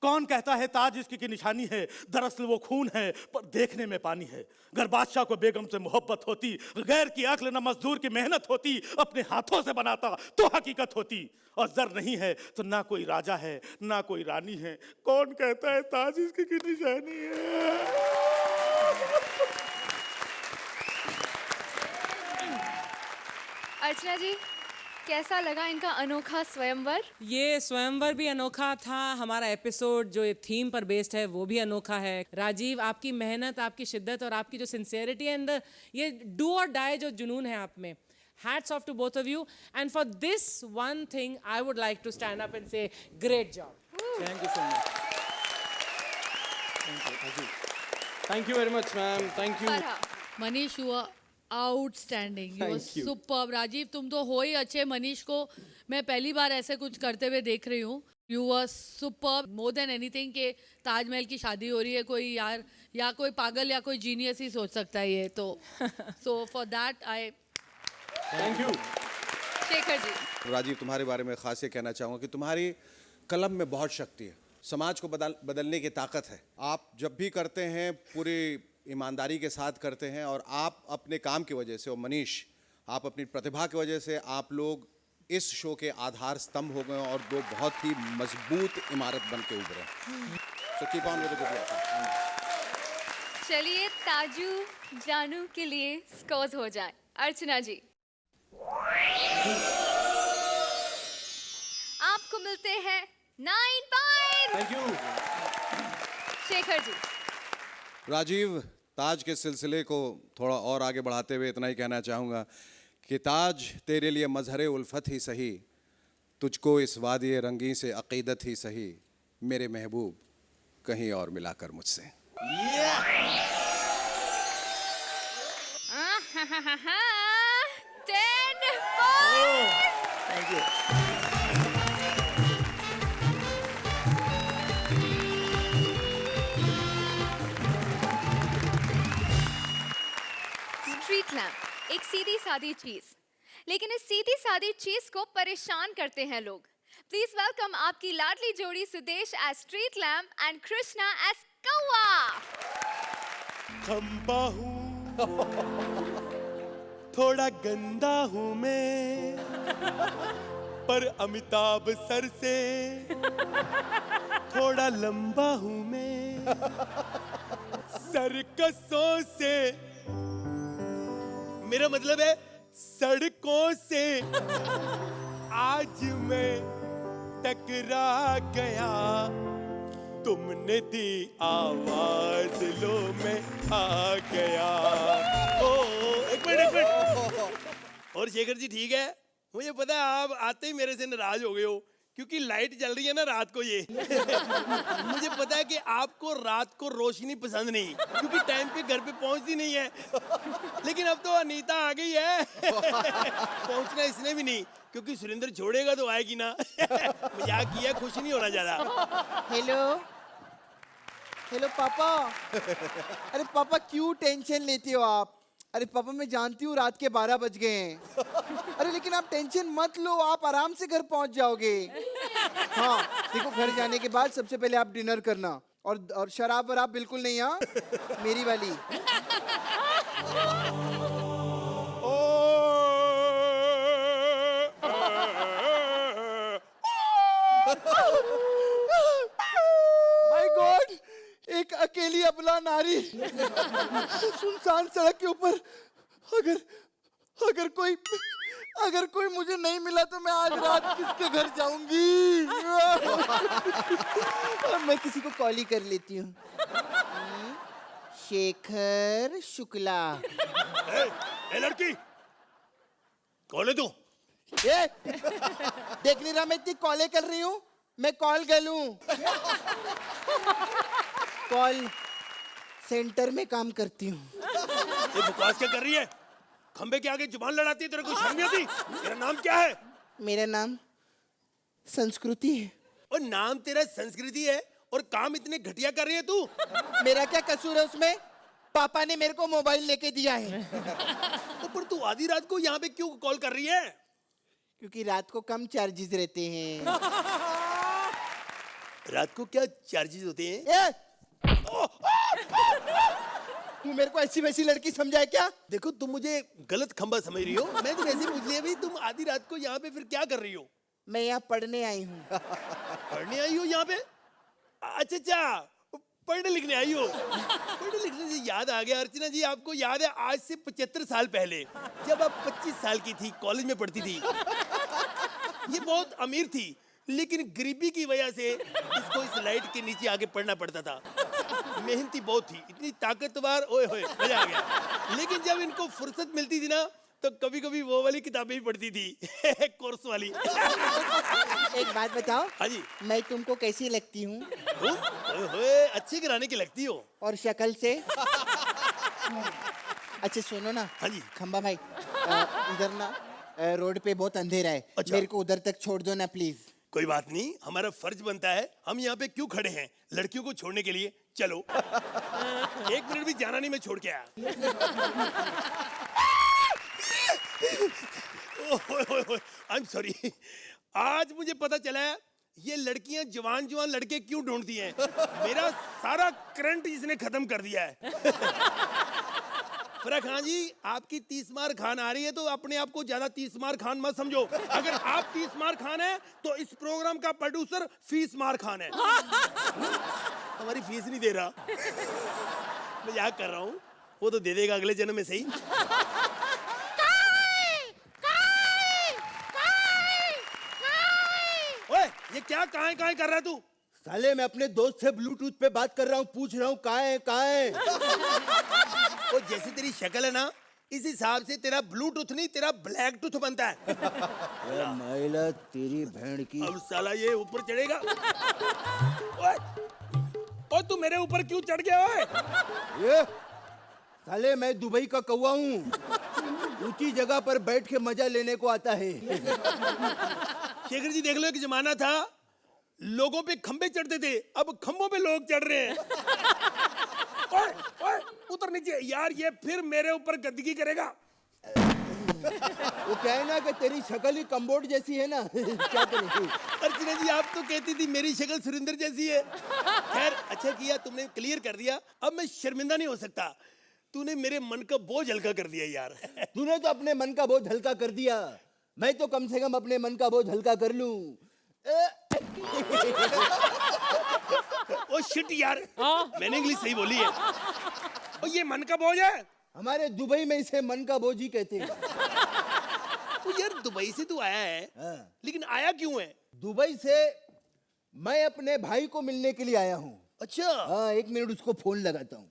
कौन कहता है ताज इश्क की निशानी है, दरअसल वो खून है पर देखने में पानी है। अगर बादशाह को बेगम से मोहब्बत होती, गैर की अक्ल न मजदूर की मेहनत होती, अपने हाथों से बनाता तो हकीकत होती। और जर नहीं है तो ना कोई राजा है ना कोई रानी है, कौन कहता है ताज इश्क की निशानी है।
अर्चना जी, कैसा लगा इनका अनोखा स्वयंवर?
ये स्वयंवर भी अनोखा था, हमारा एपिसोड जो ये थीम पर बेस्ड है वो भी अनोखा है। राजीव, आपकी मेहनत, आपकी शिद्दत और आपकी जो सिंसियरिटी है अंदर, ये डू और डाई जो जुनून है आप में, hats off to both of you, and for this one thing I would like to stand up and say great job.
Thank you so much.
Thank you very much, ma'am. Thank you.
Farha.
Manish, you are outstanding, you
Thank you.
Superb. Rajeev तुम तो हो ही अच्छे। मनीष को मैं पहली बार ऐसे कुछ करते हुए देख रही हूँ। You are superb more than anything के ताजमहल की शादी हो रही है, कोई यार या कोई पागल या कोई जीनियस ही सोच सकता है ये तो। So for that I
thank you.
Shekhar ji,
Rajiv, तुम्हारे बारे में खास ये कहना चाहूँगा कि तुम्हारी कलम में बहुत शक्ति है, समाज को बदलने की ताकत है। आप जब भी करते हैं पूरी ईमानदारी के साथ करते हैं, और आप अपने काम की वजह से, और मनीष आप अपनी प्रतिभा की वजह से, आप लोग इस शो के आधार स्तंभ हो गए और दो बहुत ही मजबूत इमारत बन के उभरे। So keep on with the good work.
चलिए ताजू जानू के लिए स्कोर्स हो जाए। अर्चना जी, आपको मिलते हैं 9 point.
Thank you.
Shekhar ji,
Rajiv, Taj के सिलसिले को थोड़ा और आगे बढ़ाते हुए इतना ही कहना चाहूँगा कि ताज तेरे लिए मजहरे उल्फत ही सही, तुझको इस वादी रंगी से अकीदत ही सही, मेरे महबूब कहीं और मिलाकर मुझसे।
10 point.
Thank you.
Street lamp एक सीधी सादी चीज, लेकिन इस सीधी सादी चीज को परेशान करते हैं लोग। प्लीज वेलकम आपकी लाडली जोड़ी Sudesh as street lamp and Krishna as कौवा।
खंबा हूँ, थोड़ा गंदा हूँ मैं, पर अमिताभ सर से थोड़ा लंबा हूँ मैं। सर्कसों से, मेरा मतलब है सड़कों से, आज मैं टकरा गया, तुमने दी आवाज, लो मैं आ गया। ओ एक मिनट। और शेखर जी ठीक है, मुझे पता है आप आते ही मेरे से नाराज हो गए हो, क्योंकि लाइट जल रही है ना रात को ये। मुझे पता है कि आपको रात को रोशनी पसंद नहीं, क्योंकि टाइम पे घर पे पहुंचती नहीं है। लेकिन अब तो अनीता आ गई है। पहुंचना इसने भी नहीं, क्योंकि सुरेंद्र छोड़ेगा तो आएगी ना। मजाक किया, खुश नहीं होना ज्यादा।
हेलो हेलो पापा। अरे पापा क्यों टेंशन लेते हो आप? अरे पापा मैं जानती हूँ रात के 12 बज गए हैं। अरे लेकिन आप टेंशन मत लो, आप आराम से घर पहुंच जाओगे। हाँ देखो, घर जाने के बाद सबसे पहले आप डिनर करना, और शराब वराब बिल्कुल नहीं, हाँ मेरी वाली। माय गॉड, एक अकेली अबला नारी सुनसान सड़क के ऊपर। अगर कोई मुझे नहीं मिला तो मैं आज रात किसके घर जाऊंगी? मैं किसी को कॉल ही कर लेती हूँ। शेखर शुक्ला।
ए लड़की, कौन है तू?
ए, देख नहीं रहा मैं इतनी कॉलें कर रही हूँ? मैं कॉल गर्ल हूँ। कॉल सेंटर में काम करती हूँ।
ये बकवास क्या कर रही है? खंबे के आगे जुबान लड़ाती है, तेरे को शर्म नहीं आती? तेरा नाम क्या है?
मेरा नाम संस्कृति है।
और नाम तेरा संस्कृति है और काम इतने घटिया कर रही है तू?
मेरा क्या कसूर है उसमें? पापा ने मेरे को मोबाइल लेके दिया है।
तो पर तू आधी रात को यहाँ पे क्यों कॉल कर रही है?
क्योंकि रात को कम चार्जेस रहते हैं।
रात को क्या चार्जेस होते हैं?
तू मेरे को ऐसी वैसी लड़की समझा है क्या?
देखो तुम मुझे गलत खंबा समझ रही हो। मैं तो ऐसे पूछ लिया, भाई तुम आधी रात को यहाँ पे फिर क्या कर रही हो?
मैं यहाँ पढ़ने आई हूँ।
पढ़ने आई हो यहाँ पे? अच्छा अच्छा, पढ़ने लिखने आई हो। पढ़ने लिखने से याद आ गया अर्चना जी, आपको याद है आज से 75 साल पहले जब आप 25 साल की थी, कॉलेज में पढ़ती थी, ये बहुत अमीर थी, लेकिन गरीबी की वजह से इसको इस लाइट के नीचे आके पढ़ना पड़ता था। मेहनती बहुत थी, इतनी ताकतवर, ओए होए मजा आ गया। लेकिन जब इनको फुर्सत मिलती थी ना, तो कभी कभी वो वाली किताबें भी पढ़ती थी, कोर्स वाली।
एक बात बताओ।
हाँ जी।
मैं तुमको कैसी लगती हूँ?
ओए होए, अच्छे घराने की लगती हो।
और शक्ल से? अच्छा सुनो ना।
हाँ जी।
खंबा भाई उधर ना रोड पे बहुत अंधेरा है।
अच्छा।
मेरे को उधर तक छोड़ दो ना प्लीज।
कोई बात नहीं, हमारा फर्ज बनता है। हम यहाँ पे क्यों खड़े हैं? लड़कियों को छोड़ने के लिए। चलो। 1 मिनट भी जाना नहीं, मैं छोड़ के आया। I am sorry. आज मुझे पता चला है ये लड़कियां जवान जवान लड़के क्यों ढूंढती हैं। मेरा सारा करंट इसने खत्म कर दिया है। फरा खान जी, आपकी 30 मार खान आ रही है तो अपने आप को ज्यादा 30 मार खान मत समझो। अगर आप 30 मार खान है तो इस प्रोग्राम का प्रोड्यूसर फीस मार खान है। हमारी फीस नहीं दे रहा। मजाक कर रहा हूँ, वो तो दे देगा अगले जन्म में सही। ओए, ये क्या काहे काहे कर रहा है तू?
साले मैं अपने दोस्त से ब्लूटूथ पे बात कर रहा हूँ, पूछ रहा हूँ कहाँ है।
वो जैसी तेरी शक्ल है ना, इस हिसाब से तेरा ब्लूटूथ नहीं तेरा ब्लैक टूथ बनता है।
महिला तेरी भेड़ की।
अब साला ये ऊपर चढ़ेगा। ओए, ओए तू मेरे ऊपर क्यों चढ़ गया? ओए
ये साले मैं दुबई का कौवा हूँ, ऊंची जगह पर बैठ के मजा लेने को आता है।
शेखर जी देख लो, एक जमाना था लोगों पे खंबे चढ़ते थे, अब खंबों पे लोग चढ़ रहे हैं। ओए, ओए, उतर नीचे यार, ये फिर मेरे ऊपर गंदगी करेगा।
वो क्या है ना कि तेरी शक्ल ही कम्बोर्ड जैसी है ना। क्या करेगी?
अर्चना जी आप तो कहती थी मेरी शक्ल सुरिंदर जैसी है। खैर अच्छा किया तुमने क्लियर कर दिया, अब मैं शर्मिंदा नहीं हो सकता। तूने मेरे मन का बोझ हल्का कर दिया यार।
तूने तो अपने मन का बोझ हल्का कर दिया, मैं तो कम से कम अपने मन का बोझ हल्का कर लूं।
ओ शिट यार, मैंने इंग्लिश सही बोली है। ओ ये मन का बोझ है?
हमारे दुबई में इसे मन का बोझ ही कहते हैं।
तो यार दुबई से तू आया है, लेकिन आया क्यों है?
दुबई से मैं अपने भाई को मिलने के लिए आया हूँ।
अच्छा।
हाँ 1 मिनट उसको फोन लगाता हूँ।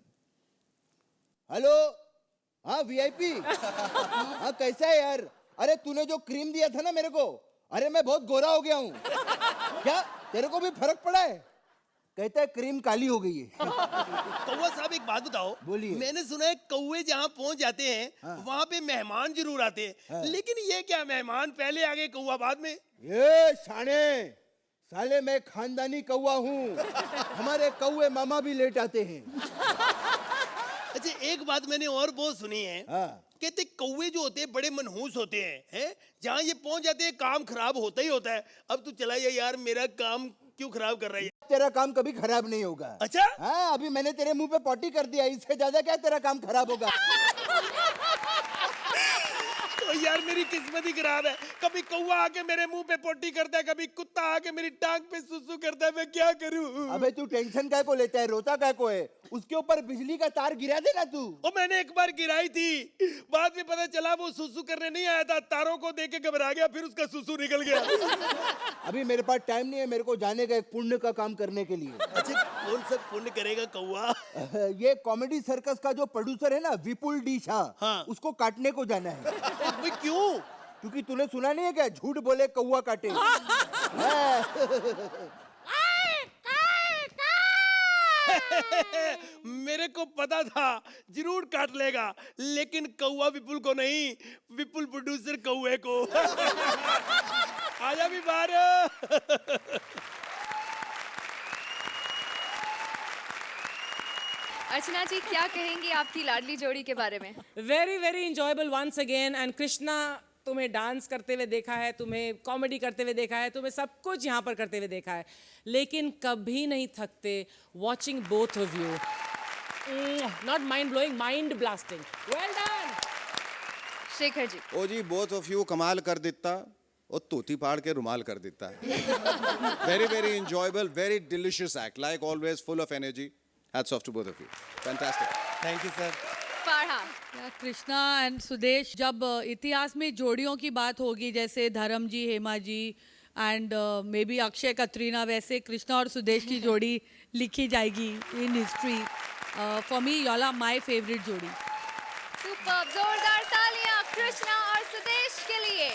हेलो, हाँ वीआईपी। हाँ कैसा है यार? अरे तूने जो क्रीम दिया था ना मेरे को, अरे मैं बहुत गोरा हो गया हूँ। क्या तेरे को भी फर्क पड़ा है? कहता है क्रीम काली हो गई है।
कौवा साहब एक बात बताओ।
बोलिए।
मैंने सुना है कौवे जहाँ पहुँच जाते हैं वहाँ पे मेहमान जरूर आते हैं, लेकिन ये क्या मेहमान पहले आगे कौवा बाद में?
ये शाने साले मैं खानदानी कौवा हूँ, हमारे कौवे मामा भी लेट आते हैं।
अच्छा एक बात मैंने और बहुत सुनी है,
हाँ।
कहते कौवे जो होते हैं बड़े मनहूस होते हैं, जहाँ ये पहुंच जाते हैं काम खराब होता ही होता है। अब तू चला जा यार, मेरा काम क्यों खराब कर रहा है?
तेरा काम कभी खराब नहीं होगा।
अच्छा?
हाँ अभी मैंने तेरे मुंह पे पॉटी कर दिया, इससे ज्यादा क्या तेरा काम खराब होगा?
तो यार मेरी किस्मत ही खराब है, कभी कौवा आके मेरे मुंह पे पोटी करता है, कभी कुत्ता आके मेरी टांग पे सुसु करता है, मैं क्या करूं?
अबे तू टेंशन काय को लेता है, रोता काय को है? उसके ऊपर बिजली का तार गिरा देना तू।
ओ मैंने एक बार गिराई थी, बाद में पता चला वो सुसु करने नहीं आया था, तारों को देख के घबरा गया, फिर उसका सुसु निकल गया।
अभी मेरे पास टाइम नहीं है, मेरे को जाने का एक पुण्य का काम करने के लिए।
अच्छा कौन सा पुण्य करेगा कौवा?
ये कॉमेडी सर्कस का जो प्रोड्यूसर है ना विपुल डी शाह,
हाँ।
उसको काटने को जाना है।
भाई क्यों?
क्योंकि तूने सुना नहीं है क्या, झूठ बोले कौवा काटे।
मेरे को पता था जरूर काट लेगा, लेकिन कौवा विपुल को नहीं, विपुल प्रोड्यूसर कौवे को। आजा भी बाहर।
अर्चना जी क्या कहेंगी आपकी लाडली जोड़ी के बारे में?
Very very enjoyable once again. And Krishna, तुम्हें डांस करते हुए देखा है, तुम्हें कॉमेडी करते हुए देखा है, तुम्हें सब कुछ यहाँ पर करते हुए देखा है, लेकिन कभी नहीं थकते watching both of you. Not mind blowing, mind blasting. Well done
Shekhar ji.
Oh जी बोथ ऑफ यू कमाल कर देता और तोती पाड़ के रुमाल कर देता है। Very very enjoyable, very delicious act, like always full of energy. Hats off to both of you. Fantastic.
Thank you sir.
Farah.
Krishna and Sudesh, जब इतिहास में जोड़ियों की बात होगी जैसे Dharam ji, Hema ji and maybe Akshay Katrina, वैसे कृष्णा और सुदेश की जोड़ी लिखी जाएगी in history. For me y'all are my favorite जोड़ी।
सुपर, जोरदार तालियां कृष्णा और सुदेश के लिए।